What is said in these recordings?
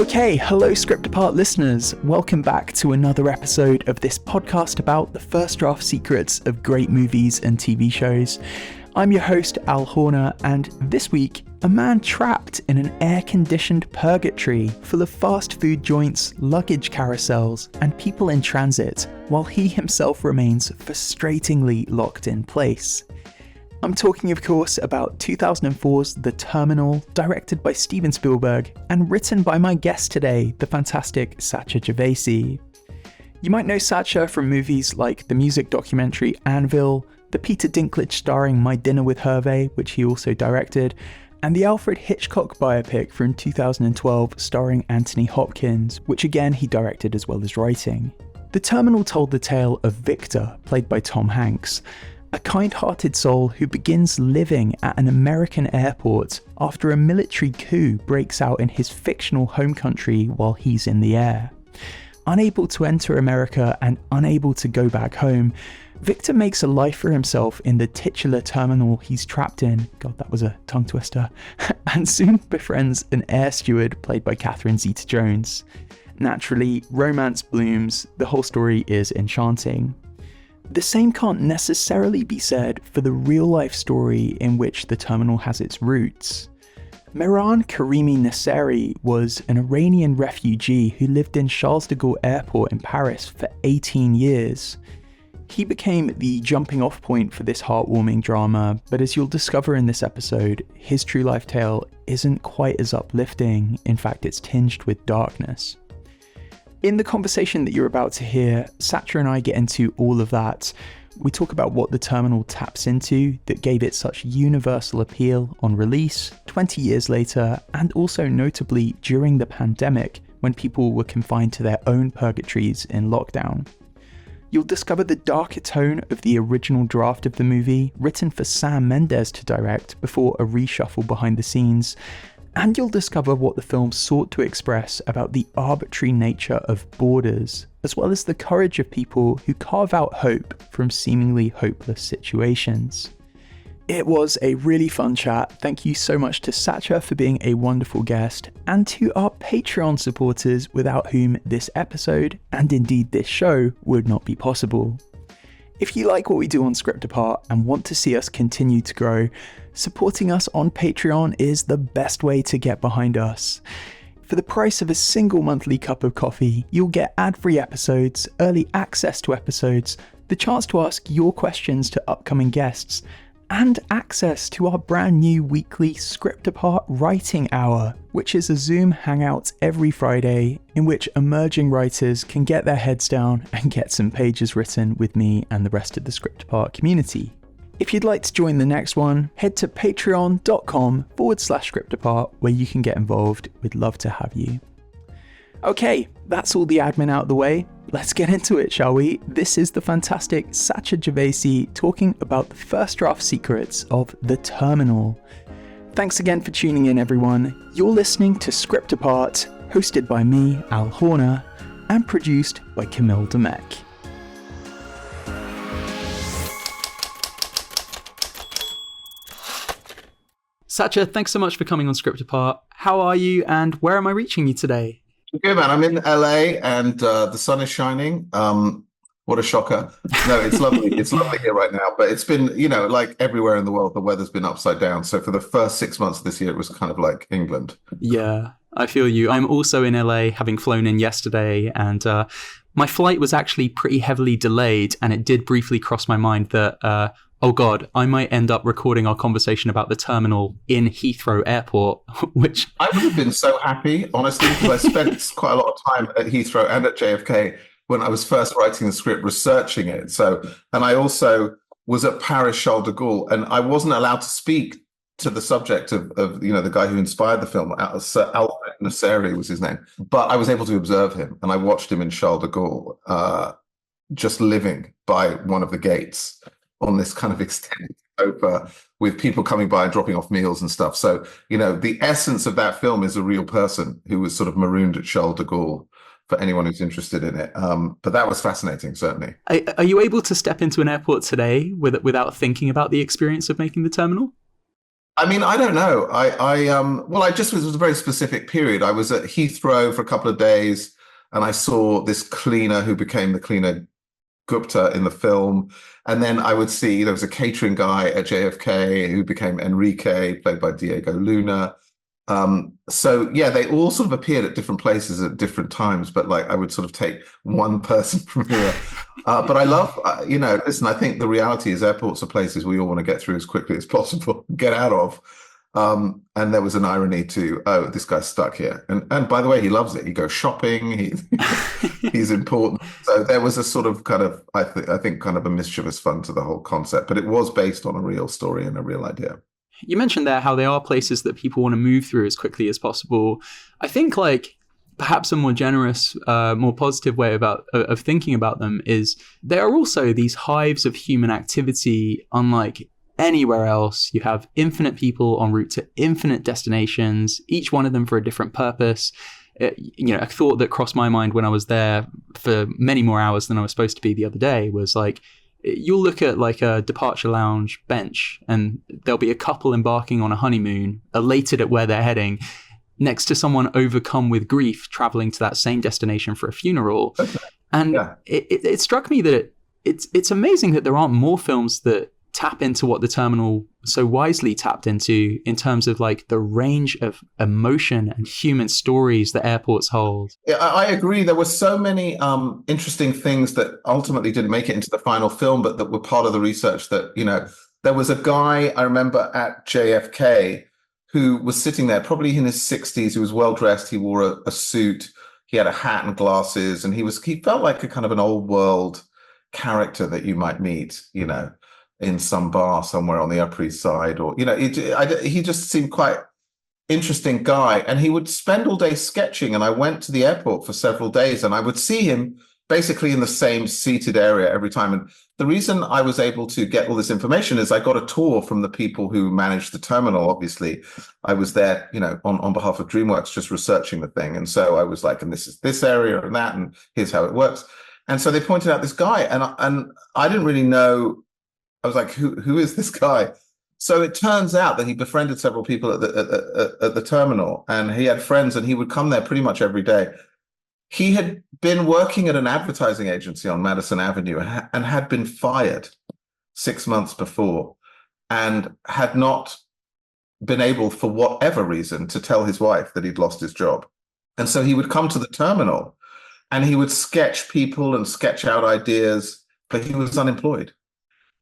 Okay, hello Script Apart listeners. Welcome back to another episode of this podcast about the first draft secrets of great movies and TV shows. I'm your host, Al Horner, and this week, a man trapped in an air-conditioned purgatory full of fast food joints, luggage carousels, and people in transit, while he himself remains frustratingly locked in place. I'm talking, of course, about 2004's The Terminal, directed by Steven Spielberg, and written by my guest today, the fantastic Sacha Gervasi. You might know Sacha from movies like the music documentary Anvil, the Peter Dinklage-starring My Dinner with Herve, which he also directed, and the Alfred Hitchcock biopic from 2012 starring Anthony Hopkins, which again he directed as well as writing. The Terminal told the tale of Viktor, played by Tom Hanks, a kind-hearted soul who begins living at an American airport after a military coup breaks out in his fictional home country while he's in the air. Unable to enter America and unable to go back home, Viktor makes a life for himself in the titular terminal he's trapped in. God, that was a tongue twister. And soon befriends an air steward played by Catherine Zeta-Jones. Naturally, romance blooms. The whole story is enchanting. The same can't necessarily be said for the real-life story in which The Terminal has its roots. Mehran Karimi Nasseri was an Iranian refugee who lived in Charles De Gaulle Airport in Paris for 18 years. He became the jumping-off point for this heartwarming drama, but as you'll discover in this episode, his true life tale isn't quite as uplifting. In fact, it's tinged with darkness. In the conversation that you're about to hear, Sacha and I get into all of that. We talk about what The Terminal taps into that gave it such universal appeal on release 20 years later, and also notably during the pandemic when people were confined to their own purgatories in lockdown. You'll discover the darker tone of the original draft of the movie, written for Sam Mendes to direct before a reshuffle behind the scenes. And you'll discover what the film sought to express about the arbitrary nature of borders, as well as the courage of people who carve out hope from seemingly hopeless situations. It was a really fun chat. Thank you so much to Sacha for being a wonderful guest, and to our Patreon supporters without whom this episode, and indeed this show, would not be possible. If you like what we do on Script Apart and want to see us continue to grow, supporting us on Patreon is the best way to get behind us. For the price of a single monthly cup of coffee, you'll get ad-free episodes, early access to episodes, the chance to ask your questions to upcoming guests, and access to our brand new weekly Script Apart Writing Hour, which is a Zoom hangout every Friday in which emerging writers can get their heads down and get some pages written with me and the rest of the Script Apart community. If you'd like to join the next one, head to patreon.com/scriptapart where you can get involved. We'd love to have you. Okay, that's all the admin out of the way. Let's get into it, shall we? This is the fantastic Sacha Gervasi talking about the first draft secrets of The Terminal. Thanks again for tuning in, everyone. You're listening to Script Apart, hosted by me, Al Horner, and produced by Camille Demek. Sacha, thanks so much for coming on Script Apart. How are you, and where am I reaching you today? Good, man. I'm in LA and the sun is shining. What a shocker. No, it's lovely. It's lovely here right now, but it's been, like everywhere in the world, the weather's been upside down. So for the first 6 months of this year, it was kind of like England. Yeah, I feel you. I'm also in LA, having flown in yesterday, and my flight was actually pretty heavily delayed, and it did briefly cross my mind that oh God, I might end up recording our conversation about The Terminal in Heathrow Airport, which... I would have been so happy, honestly, because I spent quite a lot of time at Heathrow and at JFK when I was first writing the script, researching it. And I also was at Paris Charles de Gaulle, and I wasn't allowed to speak to the subject of the guy who inspired the film. Sir Alfred Nasseri was his name. But I was able to observe him, and I watched him in Charles de Gaulle, just living by one of the gates on this kind of extended sofa with people coming by and dropping off meals and stuff. So, the essence of that film is a real person who was sort of marooned at Charles de Gaulle, for anyone who's interested in it. But that was fascinating, certainly. Are you able to step into an airport today without thinking about the experience of making The Terminal? I mean, I don't know. Well, I just was a very specific period. I was at Heathrow for a couple of days, and I saw this cleaner who became the cleaner Gupta in the film. And then I would see there was a catering guy at JFK who became Enrique, played by Diego Luna. So yeah, they all sort of appeared at different places at different times, but like I would sort of take one person from here. But I love, listen, I think the reality is airports are places we all want to get through as quickly as possible, get out of. And there was an irony to, oh, this guy's stuck here. And by the way, he loves it. He goes shopping. He's important. So there was a sort of kind of, I think kind of a mischievous fun to the whole concept, but it was based on a real story and a real idea. You mentioned there how they are places that people want to move through as quickly as possible. I think like perhaps a more generous, more positive way of thinking about them is they are also these hives of human activity, unlike anywhere else. You have infinite people en route to infinite destinations, each one of them for a different purpose. A thought that crossed my mind when I was there for many more hours than I was supposed to be the other day was like, you'll look at like a departure lounge bench and there'll be a couple embarking on a honeymoon, elated at where they're heading, next to someone overcome with grief traveling to that same destination for a funeral. And yeah. It struck me that it's amazing that there aren't more films that tap into what the terminal so wisely tapped into in terms of like the range of emotion and human stories that airports hold. Yeah, I agree. There were so many interesting things that ultimately didn't make it into the final film, but that were part of the research that, there was a guy I remember at JFK who was sitting there probably in his 60s. He was well dressed. He wore a suit. He had a hat and glasses, and he felt like a kind of an old world character that you might meet, in some bar somewhere on the Upper East Side, or he just seemed quite interesting guy, and he would spend all day sketching. And I went to the airport for several days, and I would see him basically in the same seated area every time. And the reason I was able to get all this information is I got a tour from the people who managed the terminal. Obviously, I was there, on behalf of DreamWorks, just researching the thing, and so I was like, and this is this area and that, and here's how it works. And so they pointed out this guy, and I didn't really know. I was like, who is this guy? So it turns out that he befriended several people at the terminal, and he had friends, and he would come there pretty much every day. He had been working at an advertising agency on Madison Avenue and had been fired 6 months before, and had not been able, for whatever reason, to tell his wife that he'd lost his job. And so he would come to the terminal and he would sketch people and sketch out ideas, but he was unemployed.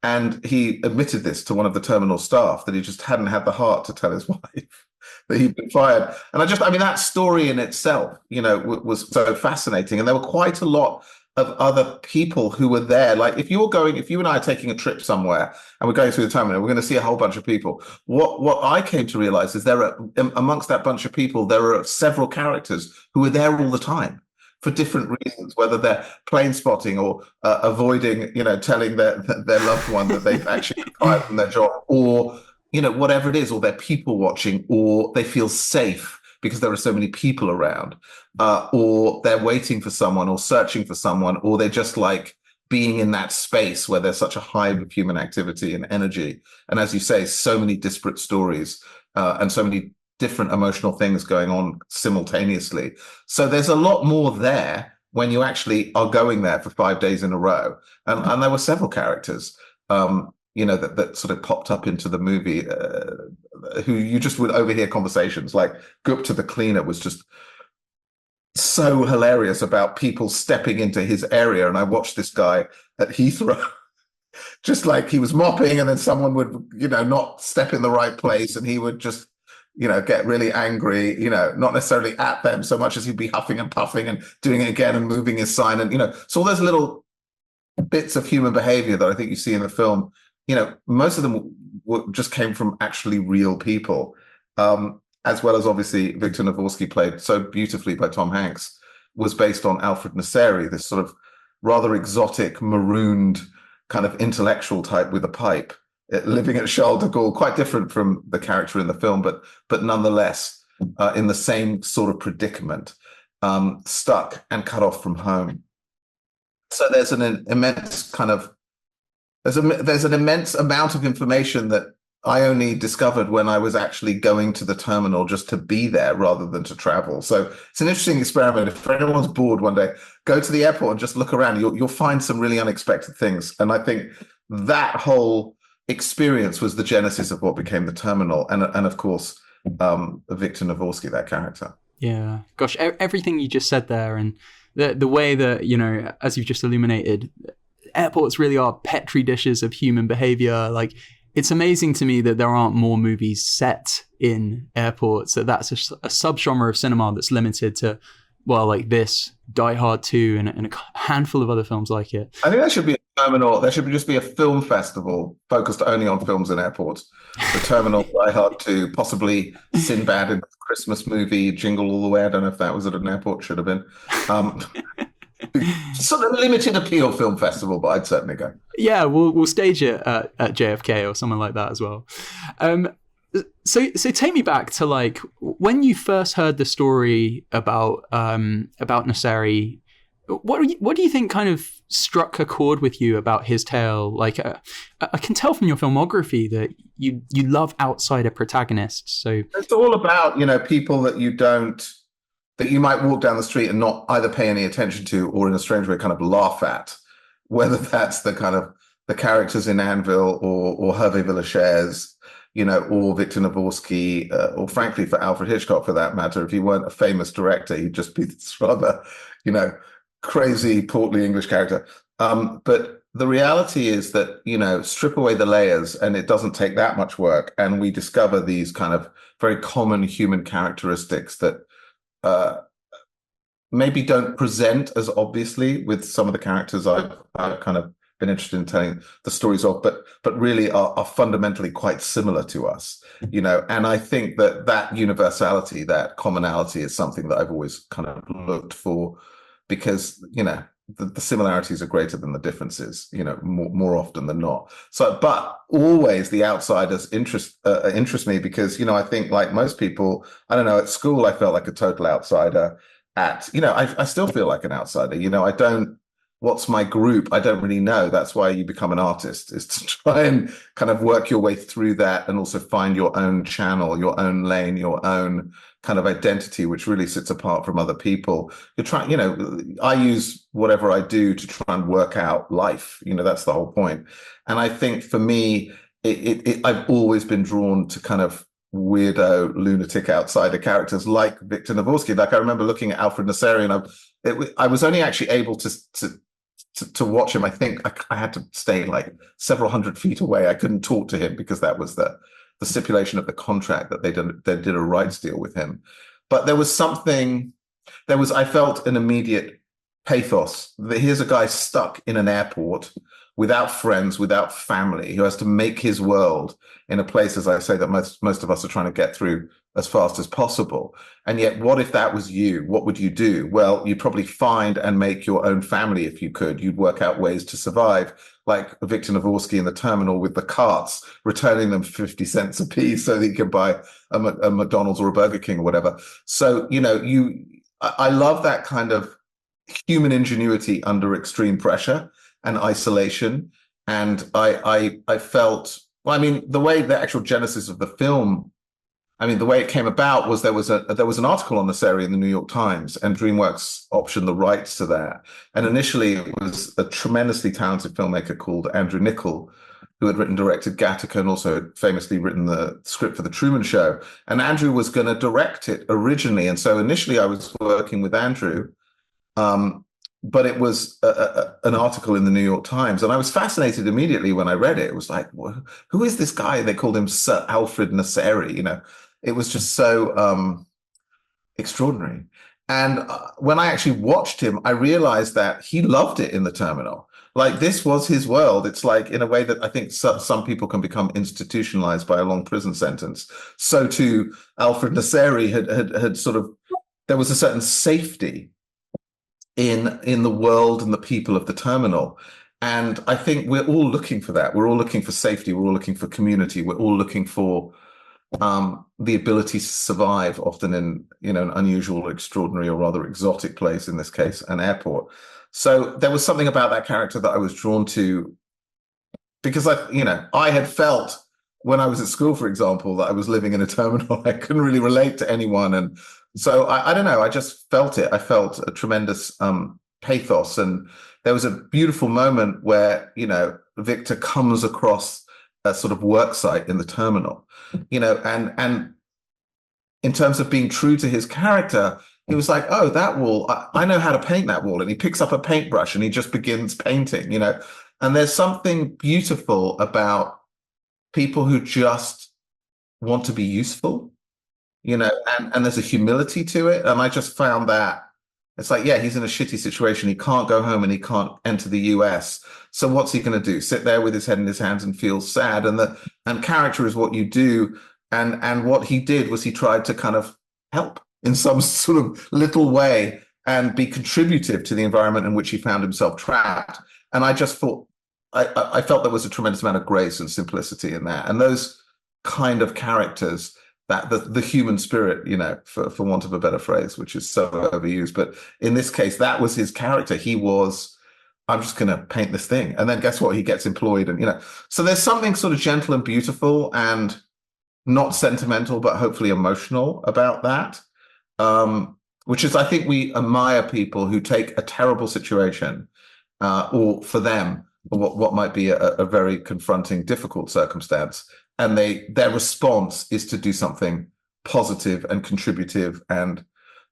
And he admitted this to one of the terminal staff, that he just hadn't had the heart to tell his wife that he'd been fired. And that story in itself, was so fascinating. And there were quite a lot of other people who were there. Like if you and I are taking a trip somewhere and we're going through the terminal, we're going to see a whole bunch of people. What I came to realize is amongst that bunch of people, there are several characters who are there all the time, for different reasons, whether they're plane spotting or avoiding, telling their loved one that they've actually been fired from their job, or, whatever it is, or they're people watching, or they feel safe because there are so many people around, or they're waiting for someone or searching for someone, or they're just like being in that space where there's such a hive of human activity and energy. And as you say, so many disparate stories and so many different emotional things going on simultaneously. So there's a lot more there when you actually are going there for 5 days in a row. And there were several characters, that sort of popped up into the movie, who you just would overhear conversations. Like Gupta the cleaner was just so hilarious about people stepping into his area. And I watched this guy at Heathrow, just like he was mopping, and then someone would, not step in the right place, and he would just get really angry, not necessarily at them so much as he'd be huffing and puffing and doing it again and moving his sign. And, so all those little bits of human behavior that I think you see in the film, most of them just came from actually real people, as well as obviously Viktor Navorsky, played so beautifully by Tom Hanks, was based on Alfred Nasseri, this sort of rather exotic, marooned kind of intellectual type with a pipe, living at Charles de Gaulle, quite different from the character in the film, but nonetheless in the same sort of predicament, stuck and cut off from home. So there's an immense kind of there's an immense amount of information that I only discovered when I was actually going to the terminal just to be there rather than to travel. So it's an interesting experiment. If anyone's bored one day, go to the airport and just look around. You'll find some really unexpected things. And I think that whole experience was the genesis of what became the terminal. And of course, Viktor Navorsky, that character. Yeah, gosh, everything you just said there, and the way that, you know, as you've just illuminated, airports really are petri dishes of human behavior. Like, it's amazing to me that there aren't more movies set in airports, that's a subgenre of cinema that's limited to, well, like this, Die Hard 2, and a handful of other films like it. I think there should be a terminal. There should just be a film festival focused only on films in airports. The Terminal, Die Hard 2, possibly Sinbad in the Christmas movie, Jingle All the Way. I don't know if that was at an airport, should have been. Sort of limited appeal film festival, but I'd certainly go. Yeah, we'll stage it at JFK or something like that as well. So take me back to like when you first heard the story about Nasseri. What do you think kind of struck a chord with you about his tale? Like, I can tell from your filmography that you love outsider protagonists. So it's all about, you know, people that you might walk down the street and not either pay any attention to, or in a strange way kind of laugh at, whether that's the kind of the characters in Anvil or Herve Villechaize, you know, or Viktor Navorsky, or frankly for Alfred Hitchcock for that matter. If he weren't a famous director, he'd just be this rather, you know, crazy portly English character. But the reality is that, you know, strip away the layers and it doesn't take that much work, and we discover these kind of very common human characteristics that maybe don't present as obviously with some of the characters I've kind of been interested in telling the stories of, but really are fundamentally quite similar to us, you know. And I think that universality, that commonality, is something that I've always kind of looked for, because, you know, the similarities are greater than the differences, you know, more often than not. So, but always the outsiders interest me, because, you know, I think like most people, I don't know, at school I felt like a total outsider. I still feel like an outsider. You know, what's my group? I don't really know. That's why you become an artist, is to try and kind of work your way through that, and also find your own channel, your own lane, your own kind of identity, which really sits apart from other people. You're trying, you know, I use whatever I do to try and work out life. You know, that's the whole point. And I think for me, I've always been drawn to kind of weirdo, lunatic outsider characters like Viktor Navorsky. Like, I remember looking at Alfred Nasseri, and I was only actually able to watch him. I think I had to stay like several hundred feet away. I couldn't talk to him because that was the stipulation of the contract, that they did a rights deal with him. But I felt an immediate pathos that here's a guy stuck in an airport without friends, without family, who has to make his world in a place, as I say, that most of us are trying to get through as fast as possible. And yet, what if that was you? What would you do? Well, you'd probably find and make your own family if you could. You'd work out ways to survive, like Viktor Navorsky in the terminal with the carts, returning them 50 cents a piece so that you can buy a McDonald's or a Burger King or whatever. So, you know, I love that kind of human ingenuity under extreme pressure and isolation. And I felt, well, I mean, the way the actual genesis of the film, I mean, the way it came about was there was an article on Nasseri in the New York Times, and DreamWorks optioned the rights to that. And initially it was a tremendously talented filmmaker called Andrew Niccol, who had written and directed Gattaca and also had famously written the script for The Truman Show. And Andrew was going to direct it originally. And so initially I was working with Andrew, but it was an article in the New York Times. And I was fascinated immediately when I read it. It was like, who is this guy? They called him Sir Alfred Nasseri, you know. It was just so extraordinary. And when I actually watched him, I realized that he loved it in the terminal. Like, this was his world. It's like, in a way that I think some people can become institutionalized by a long prison sentence. So too, Alfred Nasseri had sort of, there was a certain safety in the world and the people of the terminal. And I think we're all looking for that. We're all looking for safety. We're all looking for community. We're all looking for the ability to survive, often in, you know, an unusual, extraordinary, or rather exotic place, in this case, an airport. So there was something about that character that I was drawn to, because I had felt when I was at school, for example, that I was living in a terminal. I couldn't really relate to anyone. And so I don't know, I just felt it. I felt a tremendous pathos. And there was a beautiful moment where, Viktor comes across a sort of work site in the terminal, and in terms of being true to his character, he was like, oh, that wall, I know how to paint that wall. And he picks up a paintbrush and he just begins painting, and there's something beautiful about people who just want to be useful, and there's a humility to it. And I just found that it's like, yeah, he's in a shitty situation. He can't go home and he can't enter the US. So what's he going to do? Sit there with his head in his hands and feel sad? And character is what you do. And what he did was he tried to kind of help in some sort of little way and be contributive to the environment in which he found himself trapped. And I just thought, I felt there was a tremendous amount of grace and simplicity in that. And those kind of characters, that the human spirit, for want of a better phrase, which is so overused. But in this case, that was his character. He was, I'm just going to paint this thing. And then guess what? He gets employed. And, so there's something sort of gentle and beautiful and not sentimental, but hopefully emotional about that. Which is, I think we admire people who take a terrible situation, or for them, what might be a very confronting, difficult circumstance, and their response is to do something positive and contributive, and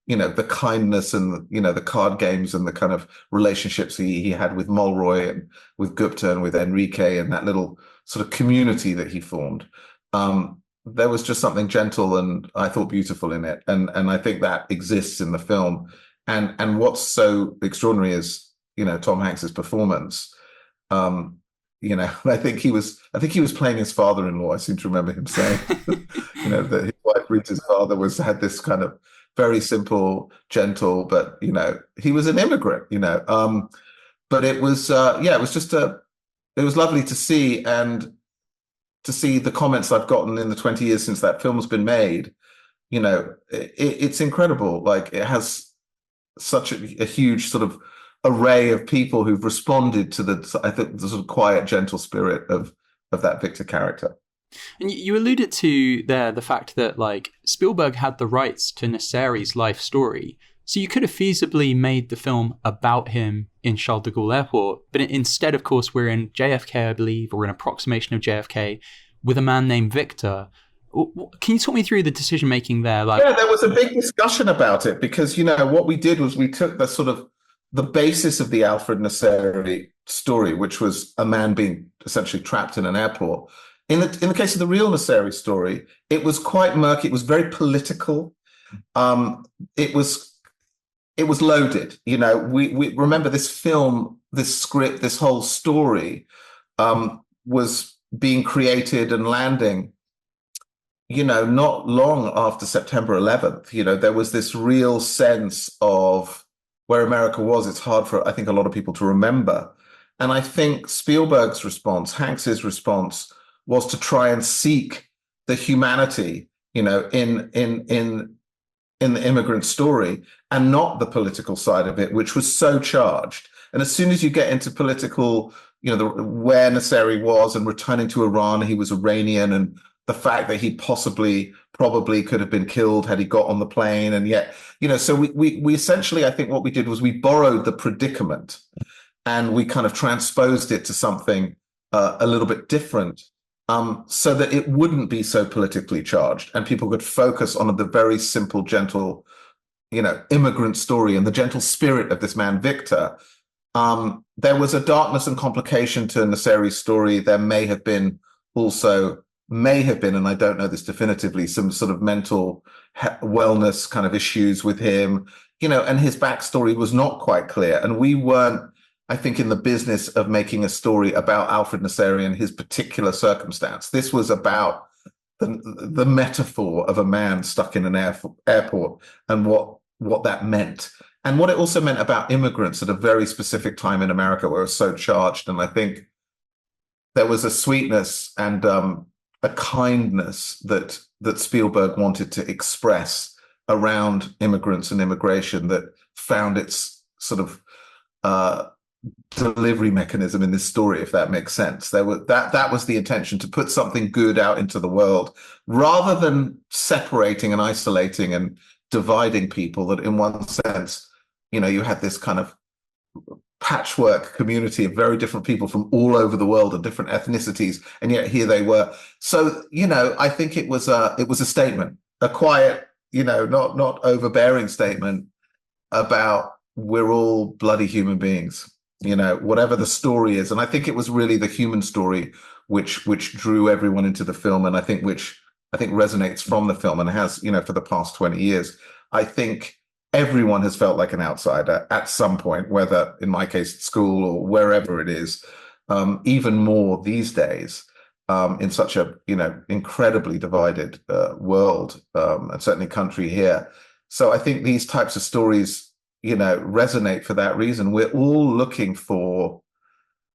the kindness and the card games and the kind of relationships he had with Mulroy and with Gupta and with Enrique and that little sort of community that he formed. There was just something gentle and I thought beautiful in it, and I think that exists in the film. And what's so extraordinary is Tom Hanks's performance. I think he was playing his father-in-law. I seem to remember him saying, that his wife Rita's father had this kind of very simple, gentle, but he was an immigrant. But it was it was lovely to see, and to see the comments I've gotten in the 20 years since that film's been made. It's incredible. Like, it has such a huge sort of array of people who've responded to the sort of quiet, gentle spirit of that Viktor character. And you alluded to there the fact that, like, Spielberg had the rights to Nasseri's life story, so you could have feasibly made the film about him in Charles de Gaulle Airport, but instead, of course, we're in JFK, I believe, or an approximation of JFK, with a man named Viktor. Can you talk me through the decision making there? Yeah, there was a big discussion about it, because what we did was we took the basis of the Alfred Nasseri story, which was a man being essentially trapped in an airport. In the case of the real Nasseri story, it was quite murky. It was very political. It was loaded. We remember this film, this script, this whole story was being created and landing, not long after September 11th. There was this real sense of where America was. It's hard for, I think, a lot of people to remember. And I think Spielberg's response, Hanks's response, was to try and seek the humanity, in the immigrant story, and not the political side of it, which was so charged. And as soon as you get into political, where Nasseri was and returning to Iran, he was Iranian, and the fact that he probably could have been killed had he got on the plane. And yet, so we essentially, I think what we did was we borrowed the predicament and we kind of transposed it to something a little bit different, so that it wouldn't be so politically charged and people could focus on the very simple, gentle, immigrant story and the gentle spirit of this man, Viktor. There was a darkness and complication to Nasseri's story. There may have been, and I don't know this definitively, some sort of mental wellness kind of issues with him, and his backstory was not quite clear. And we weren't, I think, in the business of making a story about Alfred Nasseri and his particular circumstance. This was about the metaphor of a man stuck in an airport and what that meant. And what it also meant about immigrants at a very specific time in America where it was so charged. And I think there was a sweetness and a kindness that Spielberg wanted to express around immigrants and immigration that found its sort of delivery mechanism in this story, if that makes sense. That was the intention, to put something good out into the world rather than separating and isolating and dividing people. That in one sense, you had this kind of patchwork community of very different people from all over the world and different ethnicities, and yet here they were. So I think it was a statement, a quiet, not overbearing statement about we're all bloody human beings, whatever the story is. And I think it was really the human story which drew everyone into the film, and I think resonates from the film and has, for the past 20 years. I think everyone has felt like an outsider at some point, whether in my case at school or wherever it is, even more these days, in such a incredibly divided world, and certainly country here. So I think these types of stories resonate for that reason. We're all looking for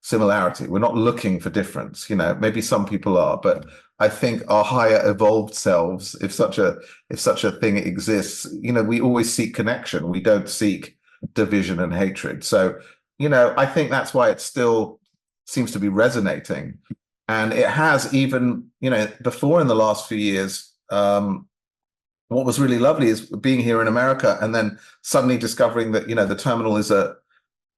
similarity. We're not looking for difference. Maybe some people are, but I think our higher evolved selves, if such a thing exists, we always seek connection. We don't seek division and hatred. So, I think that's why it still seems to be resonating. And it has, even, before, in the last few years. What was really lovely is being here in America and then suddenly discovering that, the Terminal is a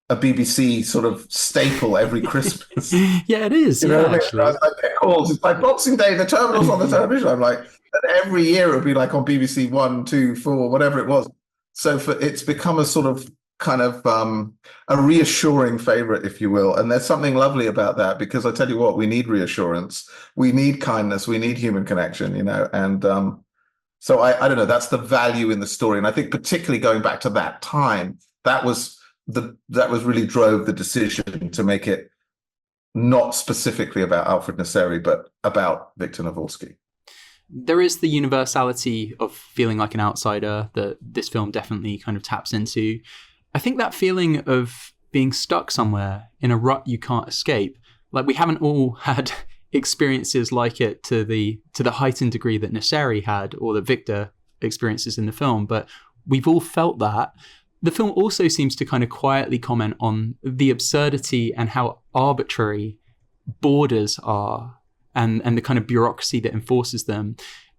BBC sort of staple every Christmas. Yeah, it is. Actually. I get calls. It's like Boxing Day, the Terminal's on the television. I'm like, and every year it would be like on BBC 1, 2, 4, whatever it was. So it's become a sort of kind of a reassuring favorite, if you will. And there's something lovely about that, because I tell you what, we need reassurance. We need kindness. We need human connection, and so I don't know, that's the value in the story. And I think particularly going back to that time, that was really drove the decision to make it not specifically about Alfred Nasseri, but about Viktor Navalsky. There is the universality of feeling like an outsider that this film definitely kind of taps into. I think that feeling of being stuck somewhere in a rut you can't escape, like we haven't all had experiences like it to the heightened degree that Nasseri had, or that Viktor experiences in the film, but we've all felt that. The film also seems to kind of quietly comment on the absurdity and how arbitrary borders are, and the kind of bureaucracy that enforces them.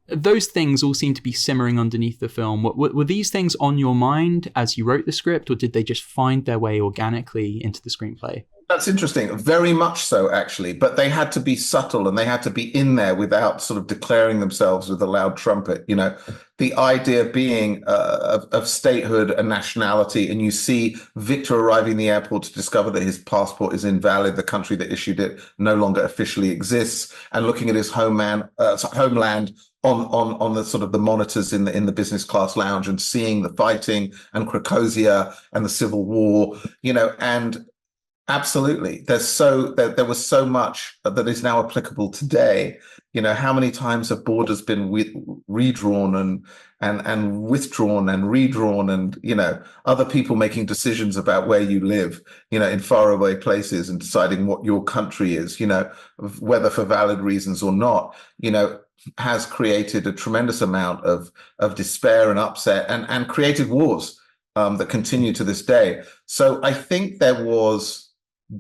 Those things all seem to be simmering underneath the film. Were these things on your mind as you wrote the script, or did they just find their way organically into the screenplay? That's interesting. Very much so, actually. But they had to be subtle, and they had to be in there without sort of declaring themselves with a loud trumpet. The idea being of statehood and nationality. And you see Viktor arriving in the airport to discover that his passport is invalid. The country that issued it no longer officially exists, and looking at his homeland on the sort of the monitors in the business class lounge, and seeing the fighting and Krahkozia and the civil war, and absolutely. There was so much that is now applicable today. How many times have borders been redrawn and withdrawn and redrawn, and, other people making decisions about where you live, in faraway places, and deciding what your country is, whether for valid reasons or not, has created a tremendous amount of despair and upset, and created wars that continue to this day. So I think there was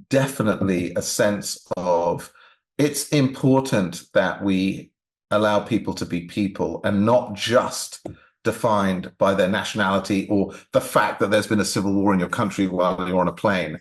definitely a sense of, it's important that we allow people to be people and not just defined by their nationality or the fact that there's been a civil war in your country while you're on a plane.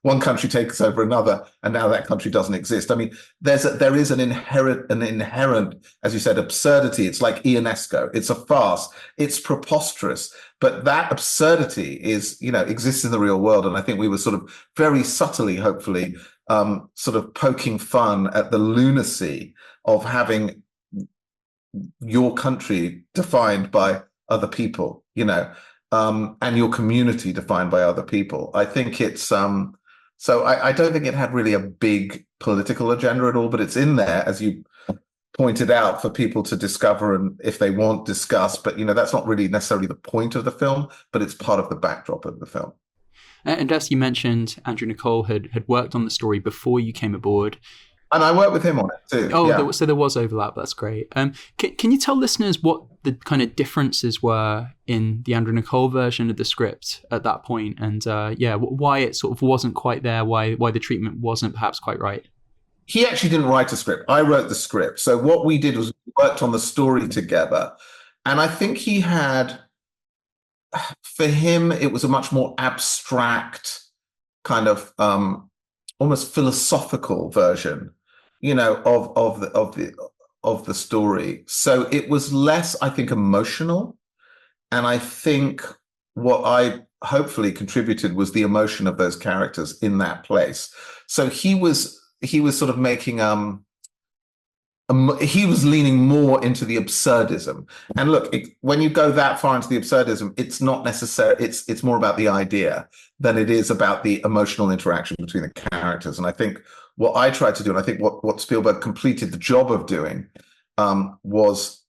One country takes over another, and now that country doesn't exist. I mean, there is an inherent, as you said, absurdity. It's like Ionesco. It's a farce. It's preposterous. But that absurdity exists in the real world. And I think we were sort of very subtly, hopefully, sort of poking fun at the lunacy of having your country defined by other people, and your community defined by other people. I think it's so I don't think it had really a big political agenda at all, but it's in there, as you pointed out, for people to discover and, if they want, discuss. But, that's not really necessarily the point of the film, but it's part of the backdrop of the film. And as you mentioned, Andrew Nicole had worked on the story before you came aboard. And I worked with him on it too. Oh, Yeah. so there was overlap. That's great. Can you tell listeners what the kind of differences were in the Andrew Nicole version of the script at that point, and why it sort of wasn't quite there, why the treatment wasn't perhaps quite right? He actually didn't write a script. I wrote the script. So what we did was we worked on the story together. And I think he had, for him, it was a much more abstract kind of almost philosophical version, of the story. So it was less, I think, emotional. And I think what I hopefully contributed was the emotion of those characters in that place. So he was sort of making he was leaning more into the absurdism. And look, when you go that far into the absurdism, it's not necessary. It's more about the idea than it is about the emotional interaction between the characters. And I think what I tried to do, and I think what Spielberg completed the job of doing, was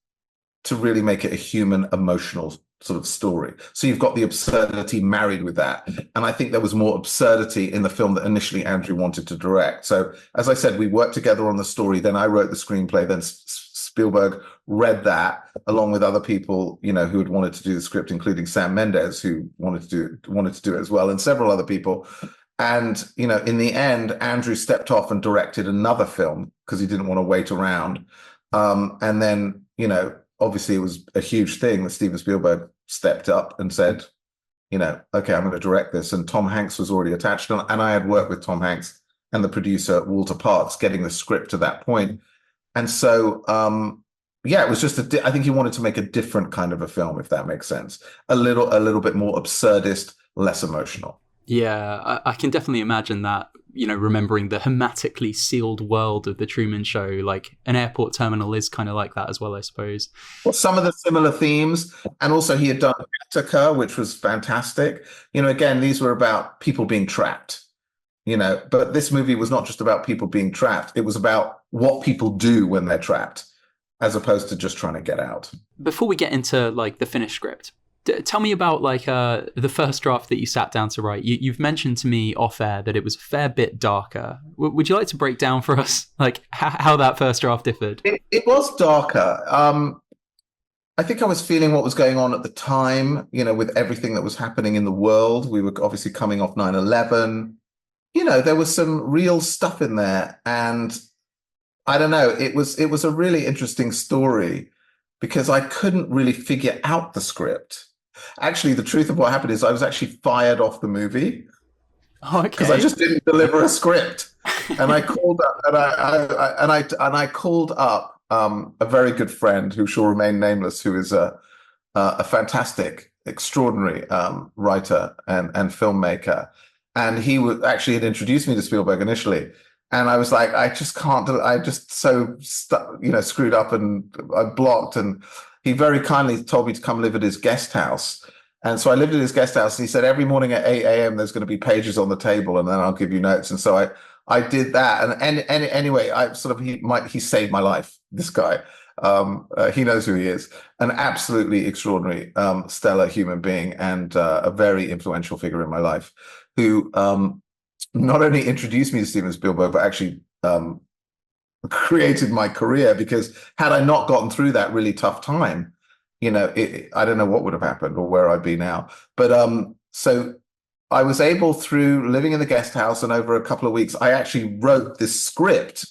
to really make it a human, emotional sort of story. So you've got the absurdity married with that. And I think there was more absurdity in the film that initially Andrew wanted to direct. So as I said, we worked together on the story. Then I wrote the screenplay. Then Spielberg read that along with other people, who had wanted to do the script, including Sam Mendes, who wanted to do it as well, and several other people. And, in the end, Andrew stepped off and directed another film because he didn't want to wait around. And then, obviously it was a huge thing that Steven Spielberg stepped up and said, okay, I'm going to direct this. And Tom Hanks was already attached. And I had worked with Tom Hanks and the producer, Walter Parkes, getting the script to that point. And so, it was just I think he wanted to make a different kind of a film, if that makes sense. A little bit more absurdist, less emotional. Yeah, I can definitely imagine that, remembering the hermetically sealed world of the Truman Show, like an airport terminal is kind of like that as well, I suppose. Well, some of the similar themes, and also he had done Gattaca, which was fantastic. Again, these were about people being trapped, but this movie was not just about people being trapped. It was about what people do when they're trapped, as opposed to just trying to get out. Before we get into like the finished script, tell me about like the first draft that you sat down to write. You've mentioned to me off air that it was a fair bit darker. Would you like to break down for us like how that first draft differed? It was darker. I think I was feeling what was going on at the time, with everything that was happening in the world. We were obviously coming off 9/11. There was some real stuff in there. And I don't know, it was a really interesting story because I couldn't really figure out the script. Actually, the truth of what happened is I was actually fired off the movie because I just didn't deliver a script. And I called up, and I called up a very good friend who shall remain nameless, who is a fantastic, extraordinary writer and filmmaker. And he had introduced me to Spielberg initially. And I was like, I just can't do it. I just screwed up and I blocked. And he very kindly told me to come live at his guest house. And so I lived at his guest house. And he said, every morning at 8 a.m., there's going to be pages on the table and then I'll give you notes. And so I did that. And anyway, he saved my life, this guy. He knows who he is. An absolutely extraordinary, stellar human being and a very influential figure in my life who not only introduced me to Steven Spielberg, but actually created my career, because had I not gotten through that really tough time, I don't know what would have happened or where I'd be now. But so I was able, through living in the guest house and over a couple of weeks, I actually wrote this script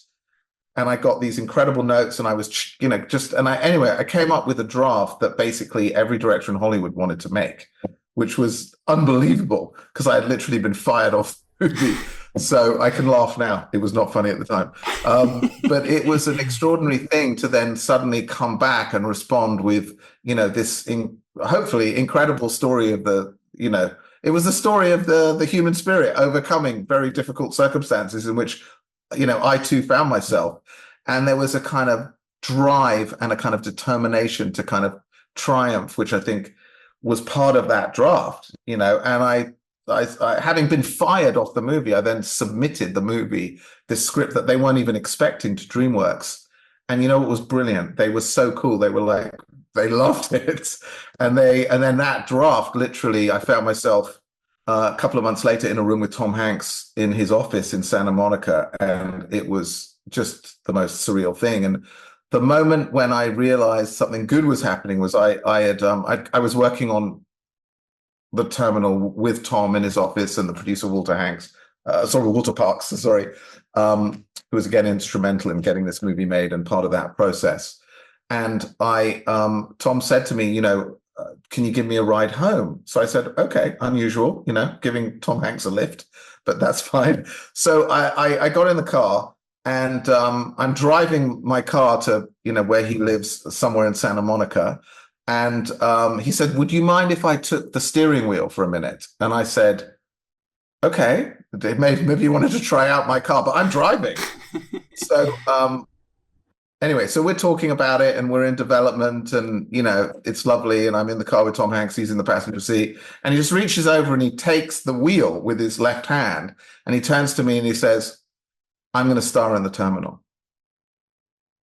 and I got these incredible notes and I was, I came up with a draft that basically every director in Hollywood wanted to make, which was unbelievable because I had literally been fired off the movie. So I can laugh now. It was not funny at the time. But it was an extraordinary thing to then suddenly come back and respond with, this hopefully incredible story of it was the story of the human spirit overcoming very difficult circumstances in which, I too found myself. And there was a kind of drive and a kind of determination to kind of triumph, which I think was part of that draft, and I having been fired off the movie, I then submitted this script that they weren't even expecting to DreamWorks. And it was brilliant. They were so cool. They were like, they loved it. And then that draft, literally, I found myself a couple of months later in a room with Tom Hanks in his office in Santa Monica. And it was just the most surreal thing. And the moment when I realized something good was happening was I was working on the terminal with Tom in his office and the producer Walter Parks, who was again instrumental in getting this movie made and part of that process. And Tom said to me, can you give me a ride home? So I said, okay, unusual, giving Tom Hanks a lift, but that's fine. So I got in the car and I'm driving my car to, where he lives somewhere in Santa Monica. And he said, would you mind if I took the steering wheel for a minute? And I said, okay, maybe you wanted to try out my car, but I'm driving. So anyway, so we're talking about it and we're in development and, it's lovely. And I'm in the car with Tom Hanks. He's in the passenger seat and he just reaches over and he takes the wheel with his left hand and he turns to me and he says, I'm going to star in the terminal.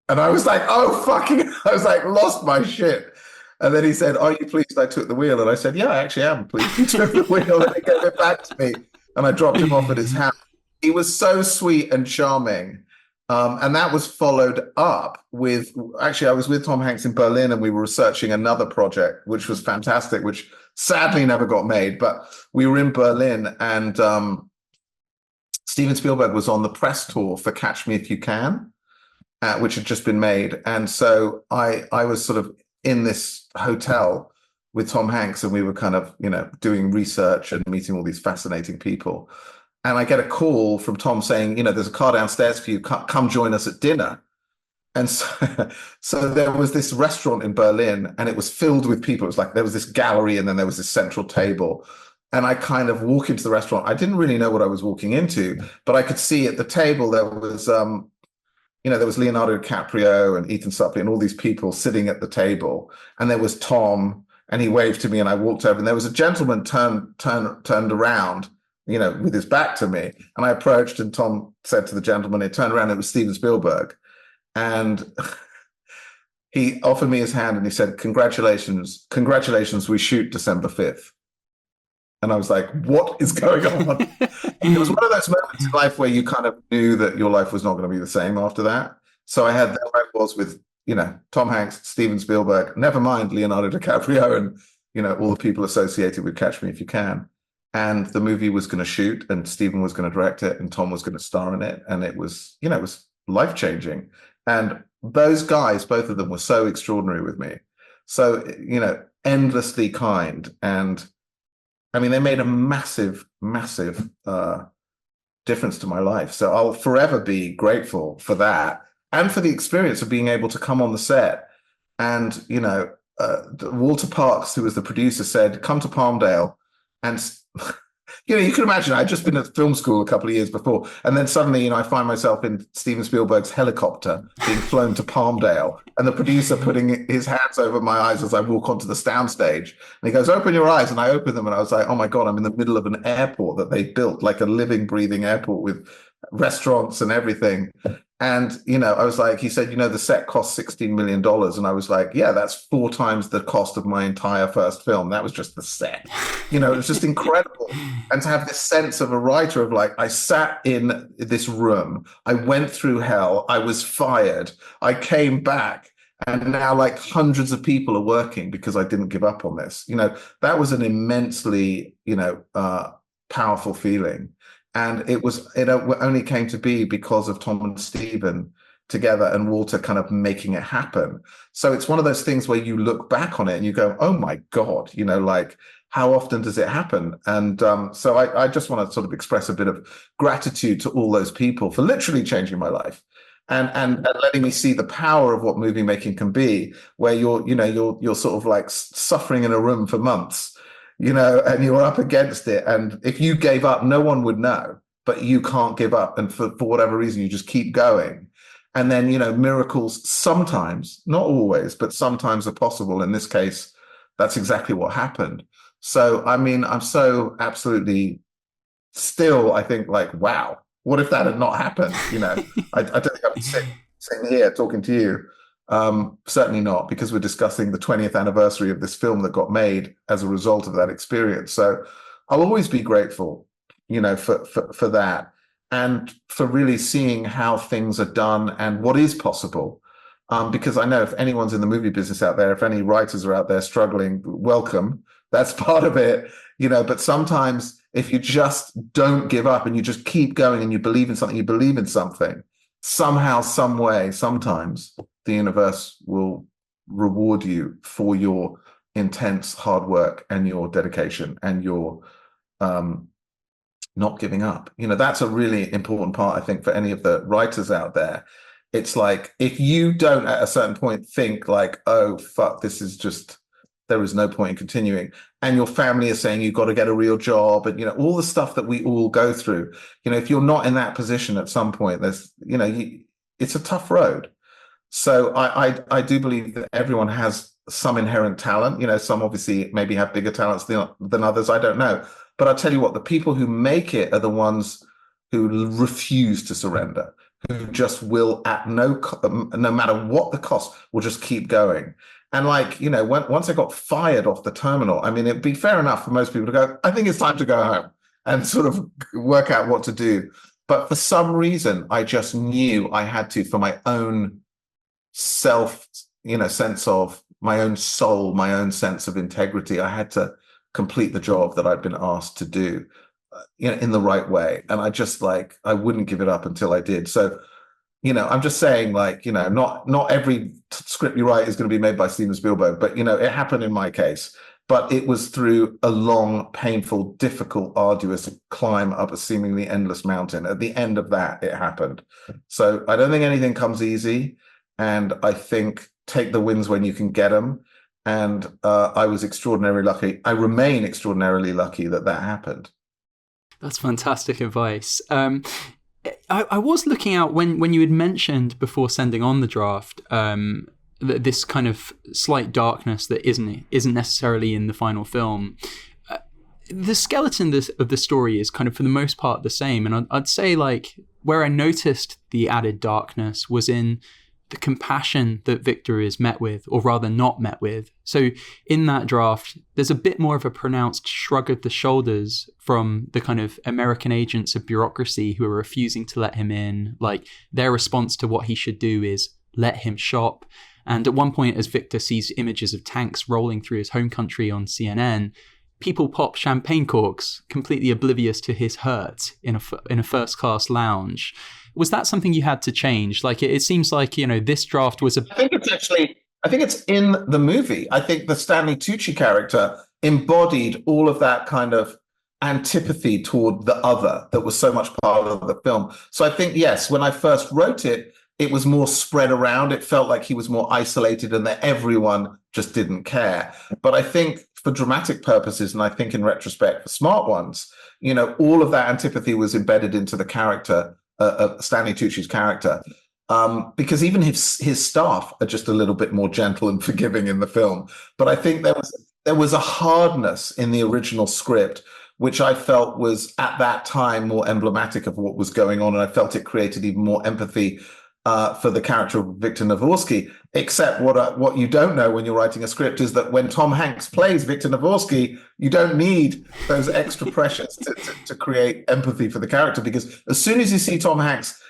And I was like, lost my shit. And then he said, are you pleased I took the wheel? And I said, yeah, I actually am pleased you took the wheel. And he gave it back to me and I dropped him off at his house. He was so sweet and charming. And that was followed up with, actually, I was with Tom Hanks in Berlin and we were researching another project, which was fantastic, which sadly never got made. But we were in Berlin and Steven Spielberg was on the press tour for Catch Me If You Can, which had just been made. And so I was sort of in this hotel with Tom Hanks and we were kind of, doing research and meeting all these fascinating people. And I get a call from Tom saying, there's a car downstairs for you. Come join us at dinner. And so there was this restaurant in Berlin and it was filled with people. It was like there was this gallery and then there was this central table. And I kind of walk into the restaurant. I didn't really know what I was walking into, but I could see at the table there was, there was Leonardo DiCaprio and Ethan Suplee and all these people sitting at the table. And there was Tom and he waved to me and I walked over and there was a gentleman turned around, with his back to me. And I approached and Tom said to the gentleman, he turned around, it was Steven Spielberg. And he offered me his hand and he said, congratulations, we shoot December 5th. And I was like, what is going on? It was one of those moments in life where you kind of knew that your life was not going to be the same after that. So there I was with, Tom Hanks, Steven Spielberg, never mind Leonardo DiCaprio and, all the people associated with Catch Me If You Can. And the movie was going to shoot and Steven was going to direct it and Tom was going to star in it. And it was, it was life-changing. And those guys, both of them were so extraordinary with me. So, endlessly kind. And I mean, they made a massive, massive difference to my life. So I'll forever be grateful for that and for the experience of being able to come on the set. And, Walter Parks, who was the producer, said, come to Palmdale. And, you can imagine, I'd just been at film school a couple of years before. And then suddenly, I find myself in Steven Spielberg's helicopter being flown to Palmdale and the producer putting his hands over my eyes as I walk onto the soundstage. And he goes, open your eyes. And I open them and I was like, oh my God, I'm in the middle of an airport that they built, like a living, breathing airport with restaurants and everything. And, I was like, he said, the set cost $16 million. And I was like, yeah, that's 4 times the cost of my entire first film. That was just the set. It was just incredible. And to have this sense of a writer of like, I sat in this room, I went through hell, I was fired, I came back, and now like hundreds of people are working because I didn't give up on this. That was an immensely, powerful feeling. And it only came to be because of Tom and Steven together and Walter kind of making it happen. So it's one of those things where you look back on it and you go, oh my God, like how often does it happen? And so I just want to sort of express a bit of gratitude to all those people for literally changing my life and letting me see the power of what movie making can be, where you're sort of like suffering in a room for months, and you're up against it. And if you gave up, no one would know, but you can't give up. And for whatever reason, you just keep going. And then, miracles sometimes, not always, but sometimes are possible. In this case, that's exactly what happened. So, I mean, I'm so absolutely still, I think like, wow, what if that had not happened? I don't think I'd be sitting here talking to you. Certainly not, because we're discussing the 20th anniversary of this film that got made as a result of that experience. So I'll always be grateful, for that. and for really seeing how things are done and what is possible. Because I know if anyone's in the movie business out there, if any writers are out there struggling, welcome. That's part of it, but sometimes if you just don't give up and you just keep going and you believe in something, somehow, some way, sometimes the universe will reward you for your intense hard work and your dedication and your not giving up. That's a really important part, I think, for any of the writers out there. It's like, if you don't at a certain point think like, oh, fuck, this is just, there is no point in continuing. And your family is saying you've got to get a real job and, all the stuff that we all go through. If you're not in that position at some point, there's, it's a tough road. So I do believe that everyone has some inherent talent. Some obviously maybe have bigger talents than others. I don't know. But I'll tell you what, the people who make it are the ones who refuse to surrender, who just will no matter what the cost, will just keep going. And once I got fired off the terminal, I mean, it'd be fair enough for most people to go, I think it's time to go home and sort of work out what to do. But for some reason, I just knew I had to, for my own self, sense of my own soul, my own sense of integrity, I had to complete the job that I'd been asked to do, in the right way. And I just I wouldn't give it up until I did. So, I'm just saying, not every script you write is going to be made by Steven Spielberg, but, it happened in my case. But it was through a long, painful, difficult, arduous climb up a seemingly endless mountain. At the end of that, it happened. So I don't think anything comes easy. And I think take the wins when you can get them. And I was extraordinarily lucky. I remain extraordinarily lucky that happened. That's fantastic advice. I was looking out when you had mentioned before sending on the draft this kind of slight darkness that isn't necessarily in the final film. The skeleton of the story is kind of for the most part the same, and I'd say where I noticed the added darkness was in the compassion that Viktor is met with, or rather not met with. So in that draft, there's a bit more of a pronounced shrug of the shoulders from the kind of American agents of bureaucracy who are refusing to let him in. Their response to what he should do is let him shop. And at one point, as Viktor sees images of tanks rolling through his home country on CNN, people pop champagne corks, completely oblivious to his hurt in a first-class lounge. Was that something you had to change? It seems like, this draft was I think it's in the movie. I think the Stanley Tucci character embodied all of that kind of antipathy toward the other that was so much part of the film. So I think, yes, when I first wrote it, it was more spread around. It felt like he was more isolated and that everyone just didn't care. But I think for dramatic purposes, and I think in retrospect for smart ones, all of that antipathy was embedded into the character, Stanley Tucci's character, because even his staff are just a little bit more gentle and forgiving in the film. But I think there was a hardness in the original script, which I felt was at that time more emblematic of what was going on, and I felt it created even more empathy for the character of Viktor Navorsky. Except what you don't know when you're writing a script is that when Tom Hanks plays Viktor Navorsky, you don't need those extra pressures to create empathy for the character, because as soon as you see Tom Hanks,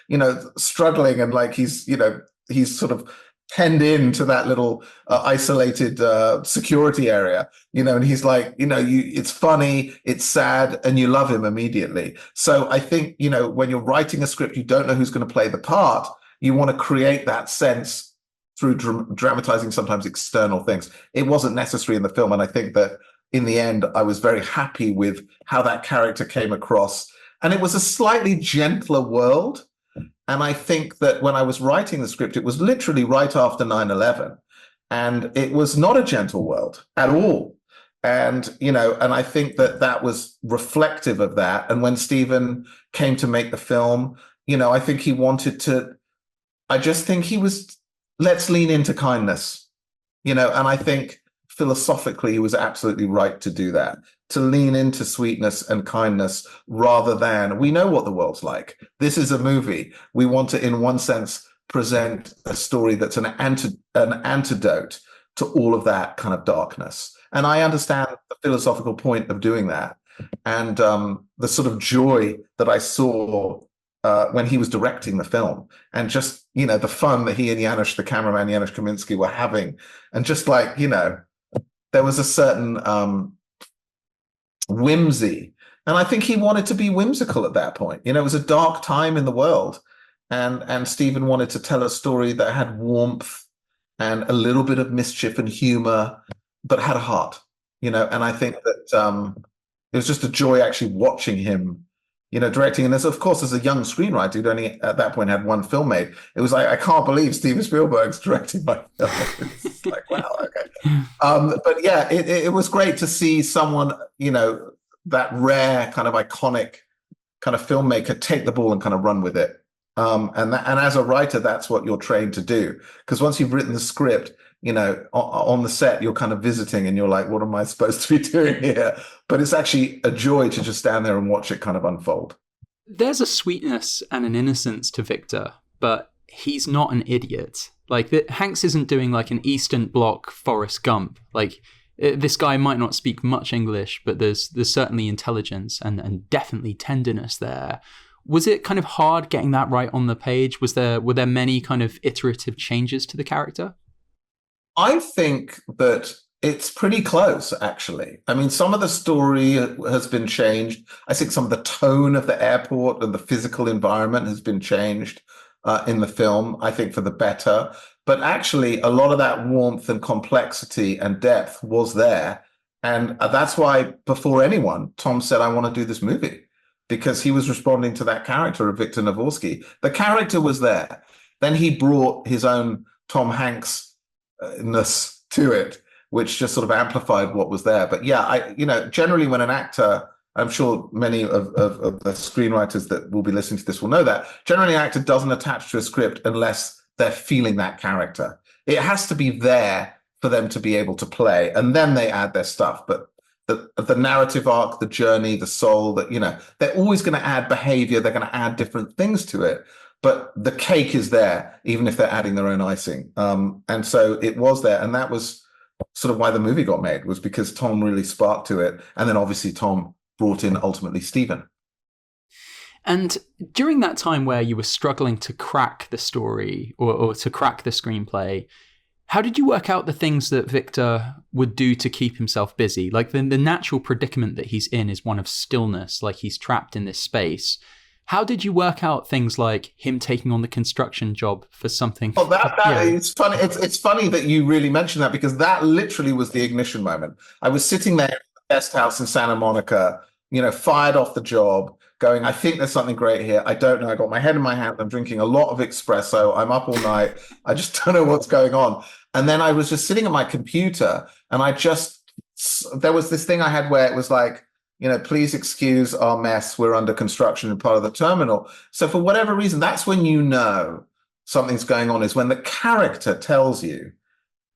struggling and he's sort of penned into that little isolated security area, and he's it's funny, it's sad, and you love him immediately. So I think, when you're writing a script, you don't know who's going to play the part. You want to create that sense through dramatizing sometimes external things. It wasn't necessary in the film, and I think that in the end, I was very happy with how that character came across. And it was a slightly gentler world. And I think that when I was writing the script, it was literally right after 9/11. And it was not a gentle world at all. And, and I think that was reflective of that. And when Steven came to make the film, I think he wanted to, I just think he was, let's lean into kindness, and I think philosophically he was absolutely right to do that, to lean into sweetness and kindness rather than, we know what the world's like. This is a movie. We want to, in one sense, present a story that's an antidote to all of that kind of darkness. And I understand the philosophical point of doing that. And the sort of joy that I saw when he was directing the film, and just, the fun that he and Janusz, the cameraman, Janusz Kaminski, were having. And just like, there was a certain whimsy. And I think he wanted to be whimsical at that point. It was a dark time in the world. And Steven wanted to tell a story that had warmth and a little bit of mischief and humor, but had a heart, and I think that it was just a joy actually watching him, directing. And of course, as a young screenwriter who'd only at that point had one film made, it was like, I can't believe Steven Spielberg's directing my film. It's like, wow, okay. But yeah, it was great to see someone, that rare kind of iconic kind of filmmaker take the ball and kind of run with it. And as a writer, that's what you're trained to do. Because once you've written the script, on the set, you're kind of visiting and you're like, what am I supposed to be doing here? But it's actually a joy to just stand there and watch it kind of unfold. There's a sweetness and an innocence to Viktor, but he's not an idiot. Like, Hanks isn't doing like an Eastern Bloc Forrest Gump. Like, this guy might not speak much English, but there's certainly intelligence and definitely tenderness there. Was it kind of hard getting that right on the page? Were there many kind of iterative changes to the character? I think that it's pretty close, actually. I mean, some of the story has been changed. I think some of the tone of the airport and the physical environment has been changed in the film, I think for the better. But actually, a lot of that warmth and complexity and depth was there. And that's why, before anyone, Tom said, I want to do this movie, because he was responding to that character of Viktor Navorski. The character was there. Then he brought his own Tom Hanks-ness to it, which just sort of amplified what was there. But yeah, generally when an actor, I'm sure many of the screenwriters that will be listening to this will know that, generally an actor doesn't attach to a script unless they're feeling that character. It has to be there for them to be able to play, and then they add their stuff. But the narrative arc, the journey, the soul, that, they're always going to add behavior. They're going to add different things to it. But the cake is there, even if they're adding their own icing. And so it was there. And that was sort of why the movie got made, was because Tom really sparked to it. And then obviously Tom brought in ultimately Steven. And during that time where you were struggling to crack the story or to crack the screenplay, how did you work out the things that Viktor would do to keep himself busy? Like the natural predicament that he's in is one of stillness, like he's trapped in this space. How did you work out things like him taking on the construction job for something? Oh, it's funny. It's funny that you really mentioned that, because that literally was the ignition moment. I was sitting there in the guest house in Santa Monica, fired off the job, going, I think there's something great here. I don't know. I got my head in my hand. I'm drinking a lot of espresso. I'm up all night. I just don't know what's going on. And then I was just sitting at my computer, and there was this thing I had where it was like, please excuse our mess. We're under construction in part of the terminal. So for whatever reason, that's when something's going on, is when the character tells you,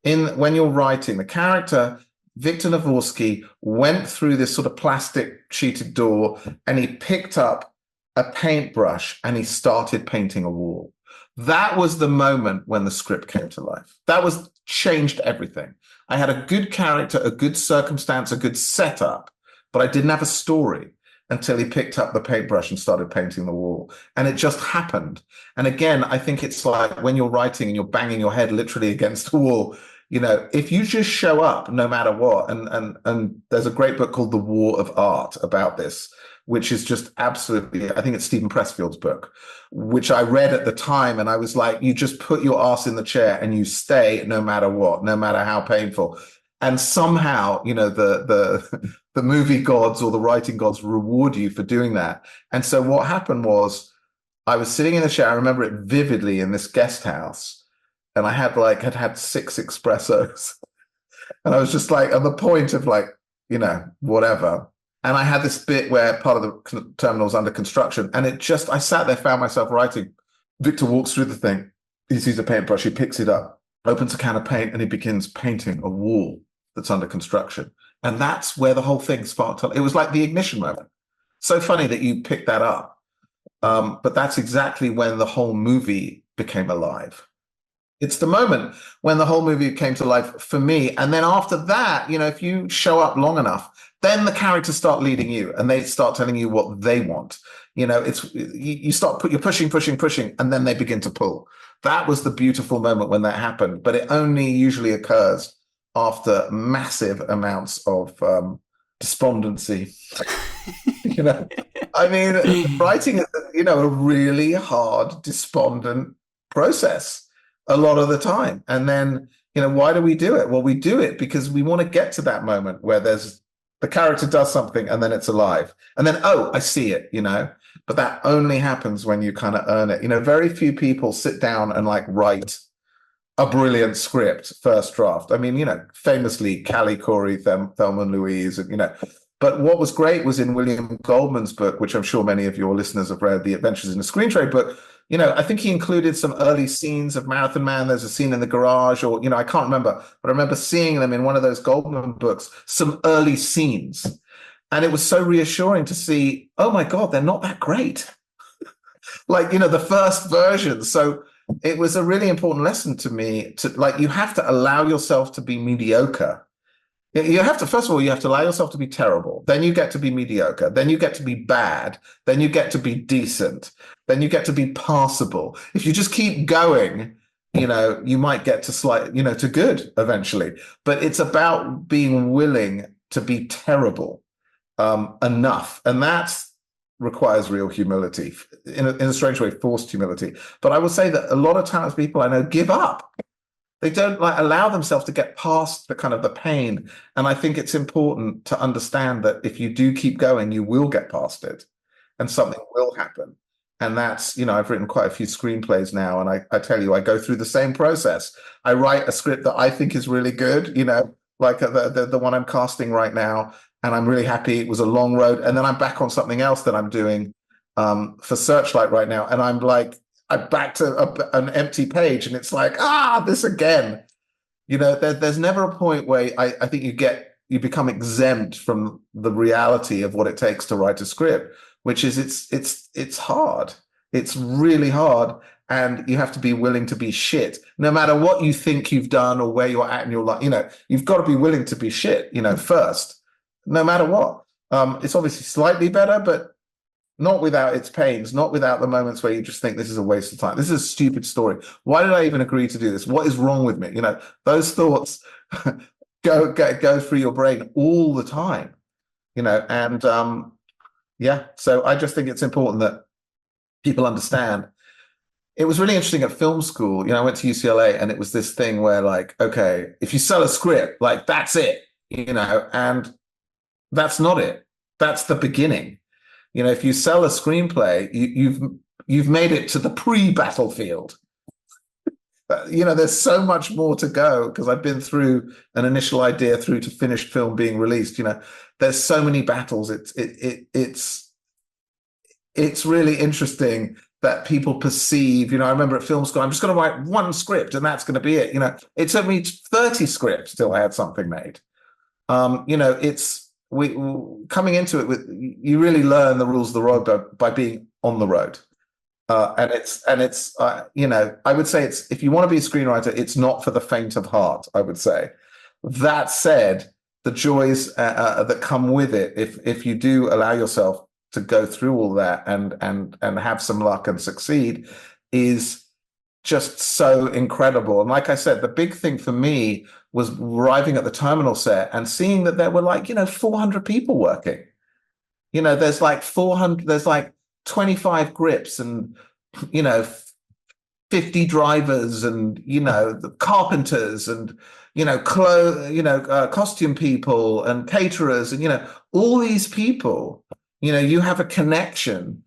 when you're writing, the character, Viktor Navorski, went through this sort of plastic sheeted door, and he picked up a paintbrush and he started painting a wall. That was the moment when the script came to life. That changed everything. I had a good character, a good circumstance, a good setup, but I didn't have a story until he picked up the paintbrush and started painting the wall. And it just happened. And again, I think it's like when you're writing and you're banging your head literally against a wall, if you just show up no matter what, and there's a great book called The War of Art about this, which is just absolutely, I think it's Stephen Pressfield's book, which I read at the time, and I was like, you just put your ass in the chair and you stay no matter what, no matter how painful. And somehow, the movie gods or the writing gods reward you for doing that. And so what happened was, I was sitting in the chair, I remember it vividly, in this guest house, and I had had 6 espressos. And I was just like, at the point of whatever. And I had this bit where part of the terminal was under construction. And I sat there, found myself writing. Viktor walks through the thing. He sees a paintbrush. He picks it up, opens a can of paint, and he begins painting a wall that's under construction. And that's where the whole thing sparked up. It was like the ignition moment. So funny that you picked that up. But that's exactly when the whole movie became alive. It's the moment when the whole movie came to life for me. And then after that, if you show up long enough, then the characters start leading you and they start telling you what they want. you start you're pushing, and then they begin to pull. That was the beautiful moment when that happened, but it only usually occurs after massive amounts of despondency. I mean, writing is, a really hard, despondent process a lot of the time. And then, why do we do it? Well, we do it because we want to get to that moment where the character does something and then it's alive. And then, oh, I see it, but that only happens when you kind of earn it. Very few people sit down and write a brilliant script, first draft. I mean, famously, Callie Corey, Thelma and Louise, but what was great was in William Goldman's book, which I'm sure many of your listeners have read, The Adventures in a Screen Trade book. I think he included some early scenes of Marathon Man. There's a scene in the garage, or, I can't remember, but I remember seeing them in one of those Goldman books, some early scenes. And it was so reassuring to see, oh my God, they're not that great. The first version. So it was a really important lesson to me you have to allow yourself to be mediocre. You have to, first of all, you have to allow yourself to be terrible. Then you get to be mediocre. Then you get to be bad. Then you get to be decent. Then you get to be passable. If you just keep going, you might get to to good eventually. But it's about being willing to be terrible enough. And that requires real humility, in a strange way, forced humility. But I would say that a lot of talented people I know give up. They don't allow themselves to get past the kind of the pain. And I think it's important to understand that if you do keep going, you will get past it and something will happen. And that's, I've written quite a few screenplays now. And I tell you, I go through the same process. I write a script that I think is really good, like the one I'm casting right now. And I'm really happy. It was a long road. And then I'm back on something else that I'm doing for Searchlight right now. And I'm back to an empty page, and it's this again. There's never a point where I think you become exempt from the reality of what it takes to write a script, which is it's hard. It's really hard, and you have to be willing to be shit, no matter what you think you've done or where you're at in your life. You've got to be willing to be shit, first, no matter what. It's obviously slightly better, but not without its pains, not without the moments where you just think this is a waste of time. This is a stupid story. Why did I even agree to do this? What is wrong with me? Those thoughts go through your brain all the time, and so I just think it's important that people understand. It was really interesting at film school. I went to UCLA, and it was this thing where okay, if you sell a script, that's it, and that's not it. That's the beginning. If you sell a screenplay, you've made it to the pre-battlefield. There's so much more to go, because I've been through an initial idea through to finished film being released. There's so many battles. It's really interesting that people perceive. I remember at film school, I'm just going to write one script and that's going to be it. It took me 30 scripts till I had something made. We coming into it with, you really learn the rules of the road by being on the road, and it's I would say it's, if you want to be a screenwriter, it's not for the faint of heart. I would say. That said, the joys that come with it, if you do allow yourself to go through all that and have some luck and succeed, is just so incredible. And like I said, the big thing for me was arriving at the terminal set and seeing that there were 400 people working. There's 400, there's 25 grips and, 50 drivers and, the carpenters and, costume people and caterers and, all these people, you have a connection,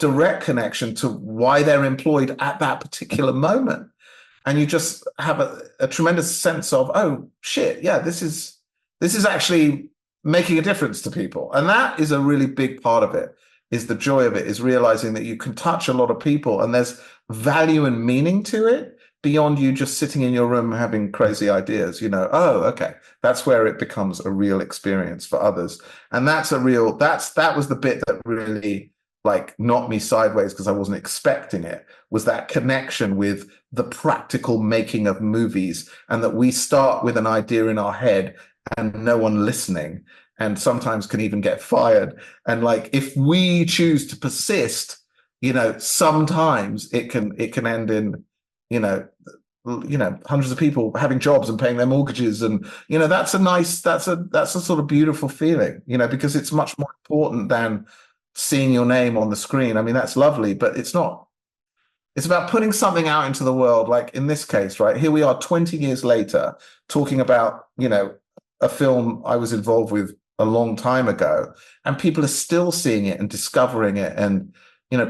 direct connection to why they're employed at that particular moment. And you just have a tremendous sense of, oh shit, yeah, this is actually making a difference to people. And that is a really big part of it, is the joy of it, is realizing that you can touch a lot of people and there's value and meaning to it beyond you just sitting in your room having crazy ideas. Oh, okay, that's where it becomes a real experience for others. And that was the bit that really knocked me sideways, because I wasn't expecting it, was that connection with the practical making of movies, and that we start with an idea in our head and no one listening. and sometimes can even get fired. And like, if we choose to persist, sometimes it can end in, hundreds of people having jobs and paying their mortgages. And, that's a sort of beautiful feeling, because it's much more important than seeing your name on the screen. I mean, that's lovely, but it's not. It's about putting something out into the world, like in this case, right? Here we are 20 years later talking about, a film I was involved with a long time ago, and people are still seeing it and discovering it. And,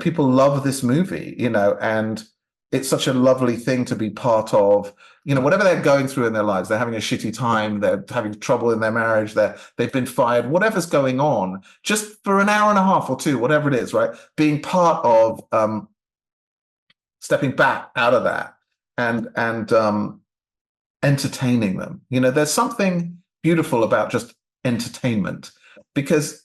people love this movie, and it's such a lovely thing to be part of, whatever they're going through in their lives. They're having a shitty time. They're having trouble in their marriage. They've been fired, whatever's going on, just for an hour and a half or two, whatever it is, right? Being part of, stepping back out of that and entertaining them. There's something beautiful about just entertainment, because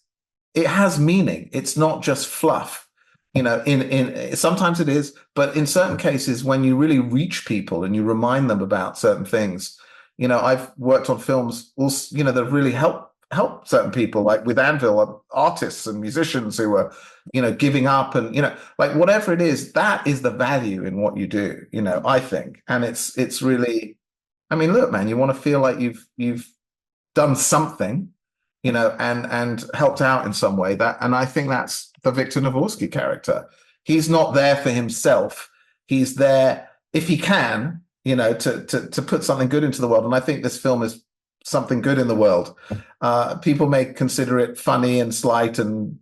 it has meaning. It's not just fluff. In sometimes it is, but in certain cases, when you really reach people and you remind them about certain things, I've worked on films also, that really help certain people, like with Anvil, artists and musicians who are, giving up, and, like whatever it is, that is the value in what you do, I think. And it's really, I mean, look, man, you want to feel like you've done something, and helped out in some way. And I think that's the Viktor Navorsky character. He's not there for himself. He's there, if he can, to put something good into the world. And I think this film is something good in the world. People may consider it funny and slight and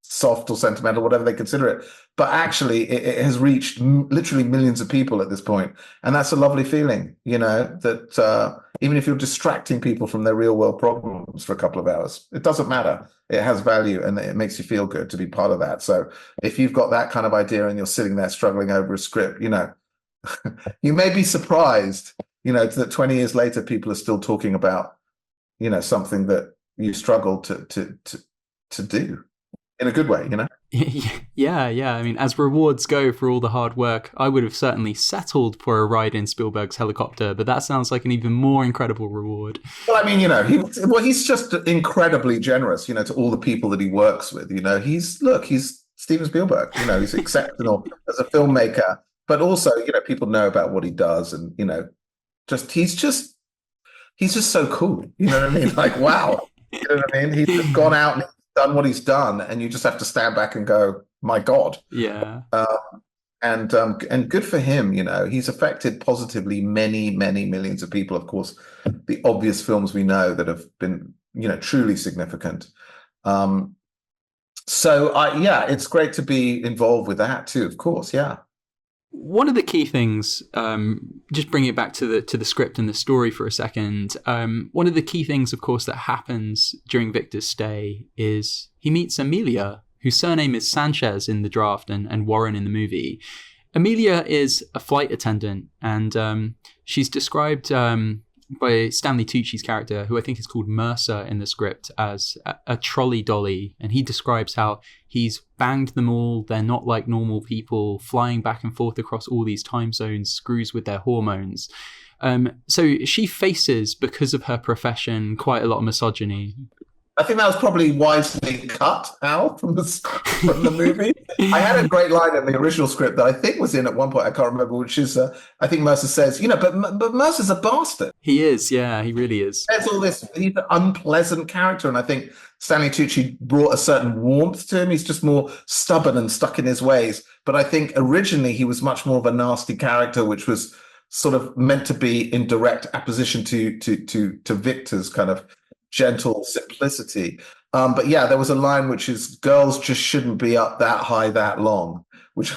soft or sentimental, whatever they consider it. But actually, it has reached literally millions of people at this point. And that's a lovely feeling, that even if you're distracting people from their real world problems for a couple of hours, it doesn't matter. It has value, and it makes you feel good to be part of that. So if you've got that kind of idea and you're sitting there struggling over a script, you may be surprised, that 20 years later, people are still talking about, something that you struggled to do in a good way, Yeah. I mean, as rewards go for all the hard work, I would have certainly settled for a ride in Spielberg's helicopter, but that sounds like an even more incredible reward. Well, I mean, he's just incredibly generous, to all the people that he works with. He's Steven Spielberg, he's exceptional as a filmmaker, but also, people know about what he does, and, he's just so cool. You know what I mean? Like, wow. You know what I mean? He's just gone out and done what he's done, and you just have to stand back and go, my God. Yeah. And good for him. He's affected positively many, many millions of people. Of course, the obvious films we know that have been, truly significant. It's great to be involved with that too, of course. Yeah. One of the key things, just bringing it back to the script and the story for a second, one of the key things, of course, that happens during Viktor's stay is he meets Amelia, whose surname is Sanchez in the draft and Warren in the movie. Amelia is a flight attendant, and she's described by Stanley Tucci's character, who I think is called Mercer in the script, as a trolley dolly. And he describes how he's banged them all. They're not like normal people, flying back and forth across all these time zones, screws with their hormones. So she faces, because of her profession, quite a lot of misogyny. I think that was probably wisely cut out from the movie. I had a great line in the original script that I think was in at one point, I can't remember, which is, I think Mercer says, but Mercer's a bastard. He is, yeah, he really is. There's all this, he's an unpleasant character, and I think Stanley Tucci brought a certain warmth to him. He's just more stubborn and stuck in his ways. But I think originally he was much more of a nasty character, which was sort of meant to be in direct opposition to Viktor's kind of gentle simplicity. But yeah, there was a line which is, girls just shouldn't be up that high that long, which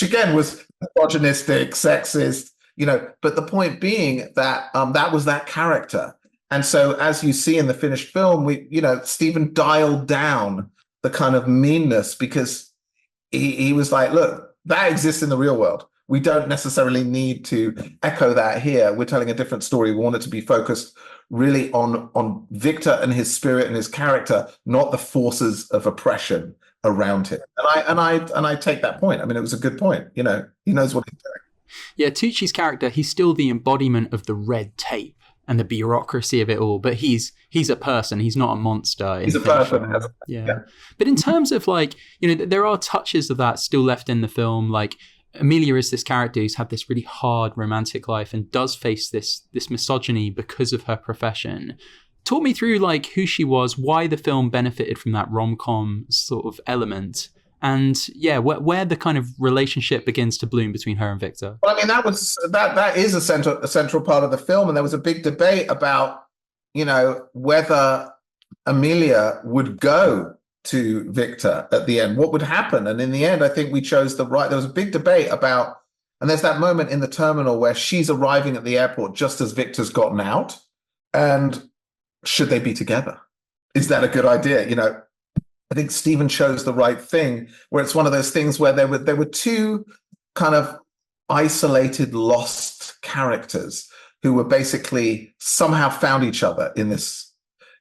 again was misogynistic, sexist, but the point being that that was that character. And so as you see in the finished film, Steven dialed down the kind of meanness, because he was like, look, that exists in the real world. We don't necessarily need to echo that here. We're telling a different story. We want it to be focused really on Viktor and his spirit and his character, not the forces of oppression around him. And I take that point. I mean, it was a good point. He knows what he's doing. Yeah, Tucci's character, he's still the embodiment of the red tape. and the bureaucracy of it all. But he's a person. He's not a monster. He's a person. Yeah. But in terms of like, there are touches of that still left in the film. Like Amelia is this character who's had this really hard romantic life and does face this misogyny because of her profession. Talk me through like who she was, why the film benefited from that rom-com sort of element, and where the kind of relationship begins to bloom between her and Viktor. Well, I mean, that is a central part of the film, and there was a big debate about whether Amelia would go to Viktor at the end, what would happen, and in the end, I think we chose the right. There was a big debate about, and there's that moment in the terminal where she's arriving at the airport just as Viktor's gotten out, and should they be together? Is that a good idea? I think Steven chose the right thing, where it's one of those things where there were two kind of isolated, lost characters who were basically somehow found each other in this,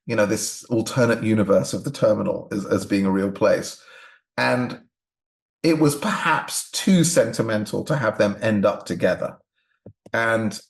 this alternate universe of the terminal as being a real place. And it was perhaps too sentimental to have them end up together. And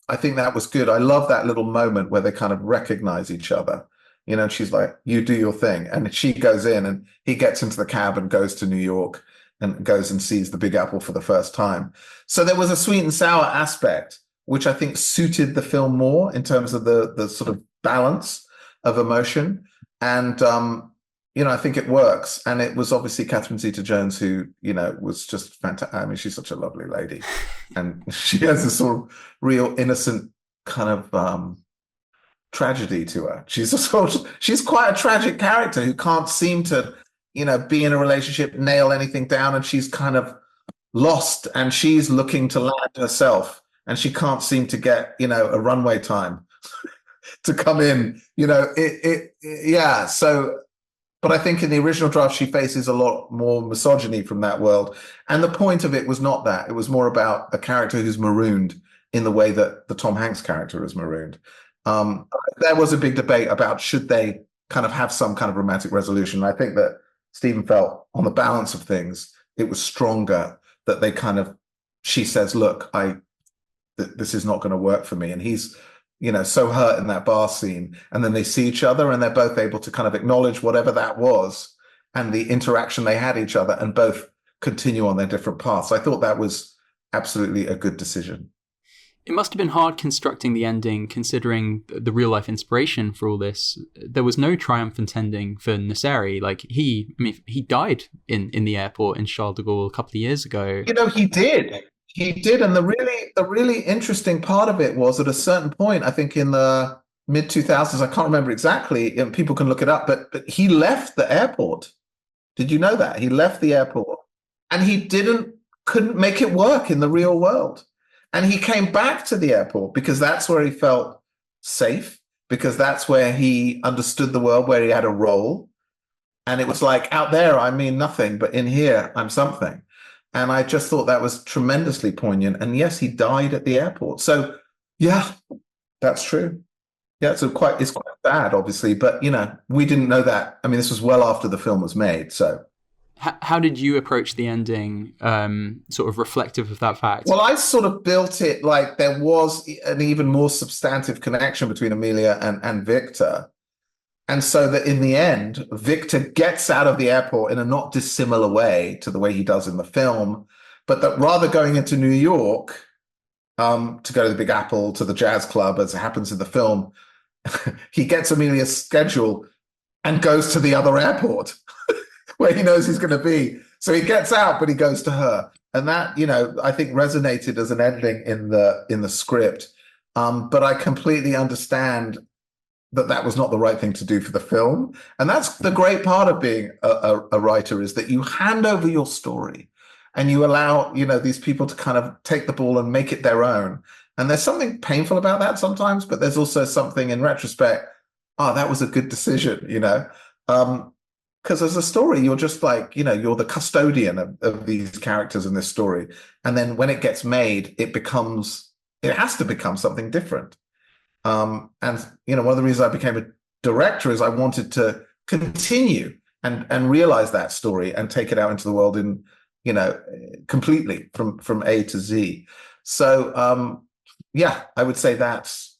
I think that was good. I love that little moment where they kind of recognize each other. And she's like, you do your thing. And she goes in and he gets into the cab and goes to New York and goes and sees the Big Apple for the first time. So there was a sweet and sour aspect, which I think suited the film more in terms of the sort of balance of emotion. And, I think it works. And it was obviously Catherine Zeta-Jones who, was just fantastic. I mean, she's such a lovely lady. And she has this sort of real innocent kind of tragedy to her. She's quite a tragic character who can't seem to, be in a relationship, nail anything down, and she's kind of lost, and she's looking to land herself, and she can't seem to get, a runway time to come in. So, but I think in the original draft, she faces a lot more misogyny from that world. And the point of it was not that. It was more about a character who's marooned in the way that the Tom Hanks character is marooned. There was a big debate about should they kind of have some kind of romantic resolution. I think that Stephen felt on the balance of things, it was stronger that they kind of, she says, look, this is not going to work for me. And he's, so hurt in that bar scene. And then they see each other and they're both able to kind of acknowledge whatever that was and the interaction they had each other and both continue on their different paths. I thought that was absolutely a good decision. It must have been hard constructing the ending, considering the real life inspiration for all this. There was no triumphant ending for Nasseri. Like he died in the airport in Charles De Gaulle a couple of years ago. He did. He did. And the really interesting part of it was at a certain point, I think in the mid 2000s, I can't remember exactly, and people can look it up, but he left the airport. Did you know that? He left the airport and he couldn't make it work in the real world. And he came back to the airport because that's where he felt safe, because that's where he understood the world, where he had a role. And it was like, out there, I mean nothing, but in here, I'm something. And I just thought that was tremendously poignant. And yes, he died at the airport. So yeah, that's true. Yeah, it's quite bad, obviously, but we didn't know that. I mean, this was well after the film was made. So how did you approach the ending, sort of reflective of that fact? Well, I sort of built it like there was an even more substantive connection between Amelia and Viktor. And so that in the end, Viktor gets out of the airport in a not dissimilar way to the way he does in the film, but that rather going into New York to go to the Big Apple, to the jazz club, as it happens in the film, he gets Amelia's schedule and goes to the other airport where he knows he's going to be. So he gets out, but he goes to her. And that, I think resonated as an ending in the script. But I completely understand that was not the right thing to do for the film. And that's the great part of being a writer, is that you hand over your story and you allow, these people to kind of take the ball and make it their own. And there's something painful about that sometimes, but there's also something in retrospect, that was a good decision, because as a story, you're just like, you're the custodian of these characters in this story. And then when it gets made, it has to become something different. And one of the reasons I became a director is I wanted to continue and realize that story and take it out into the world in, completely from A to Z. So, yeah, I would say that's,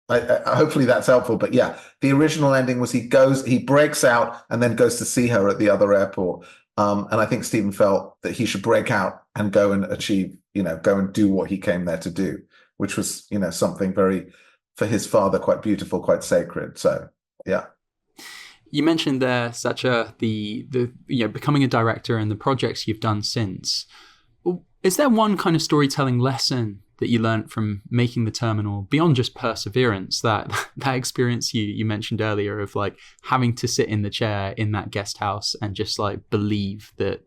hopefully that's helpful. But yeah, the original ending was he breaks out and then goes to see her at the other airport. And I think Stephen felt that he should break out and go and achieve, go and do what he came there to do, which was, something very, for his father, quite beautiful, quite sacred. So, yeah. You mentioned there, Sacha, the becoming a director and the projects you've done since. Is there one kind of storytelling lesson that you learned from making The Terminal beyond just perseverance, that experience you mentioned earlier of like having to sit in the chair in that guest house and just like believe that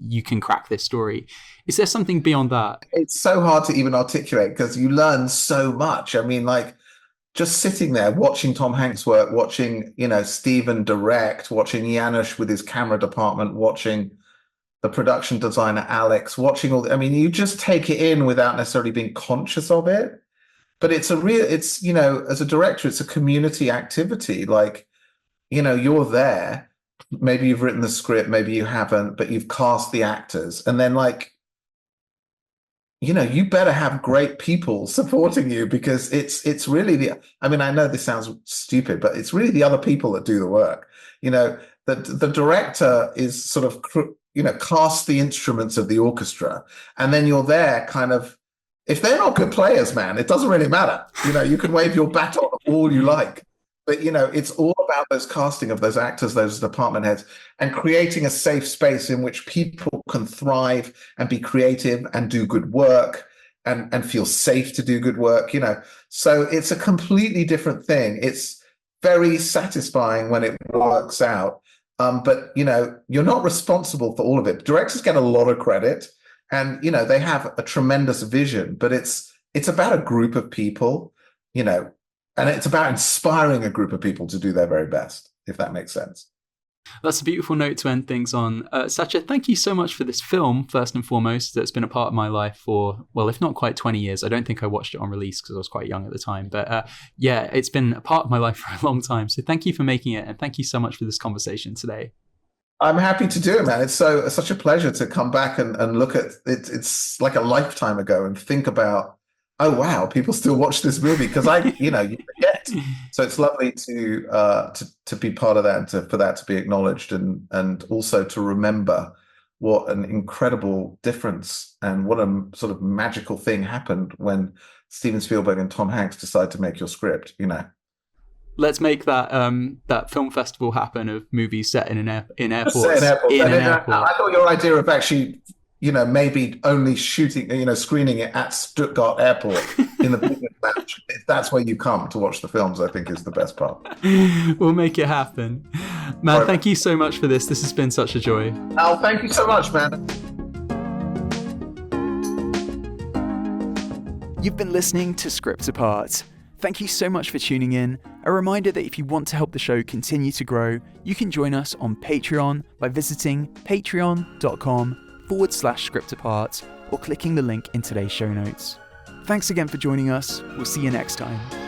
you can crack this story? Is there something beyond that? It's so hard to even articulate because you learn so much. I mean, like just sitting there watching Tom Hanks work, watching, Steven direct, watching Janusz with his camera department, watching the production designer, Alex, watching all, you just take it in without necessarily being conscious of it. But it's as a director, it's a community activity. Like, you're there, maybe you've written the script, maybe you haven't, but you've cast the actors. And then like, you better have great people supporting you because it's really I know this sounds stupid, but it's really the other people that do the work. The director is sort of, cast the instruments of the orchestra, and then you're there kind of, if they're not good players, man, it doesn't really matter. You can wave your baton all you like, but it's all about those casting of those actors, those department heads, and creating a safe space in which people can thrive and be creative and do good work and feel safe to do good work, So it's a completely different thing. It's very satisfying when it works out. But, you're not responsible for all of it. Directors get a lot of credit and, they have a tremendous vision, but it's about a group of people, and it's about inspiring a group of people to do their very best, if that makes sense. That's a beautiful note to end things on. Sacha, thank you so much for this film, first and foremost. That's been a part of my life for, well, if not quite 20 years. I don't think I watched it on release because I was quite young at the time. But yeah, it's been a part of my life for a long time. So thank you for making it. And thank you so much for this conversation today. I'm happy to do it, man. It's such a pleasure to come back and look at it. It's like a lifetime ago and think about, oh, wow, people still watch this movie because you forget. So it's lovely to be part of that and for that to be acknowledged and also to remember what an incredible difference and what a sort of magical thing happened when Steven Spielberg and Tom Hanks decided to make your script, Let's make that film festival happen of movies set in airports. I thought your idea of actually, maybe only shooting, screening it at Stuttgart Airport in the biggest match. That's where you come to watch the films, I think is the best part. We'll make it happen. Man, right. Thank you so much for this. This has been such a joy. Al, thank you so much, man. You've been listening to Script Apart. Thank you so much for tuning in. A reminder that if you want to help the show continue to grow, you can join us on Patreon by visiting patreon.com/scriptapart or clicking the link in today's show notes. Thanks again for joining us. We'll see you next time.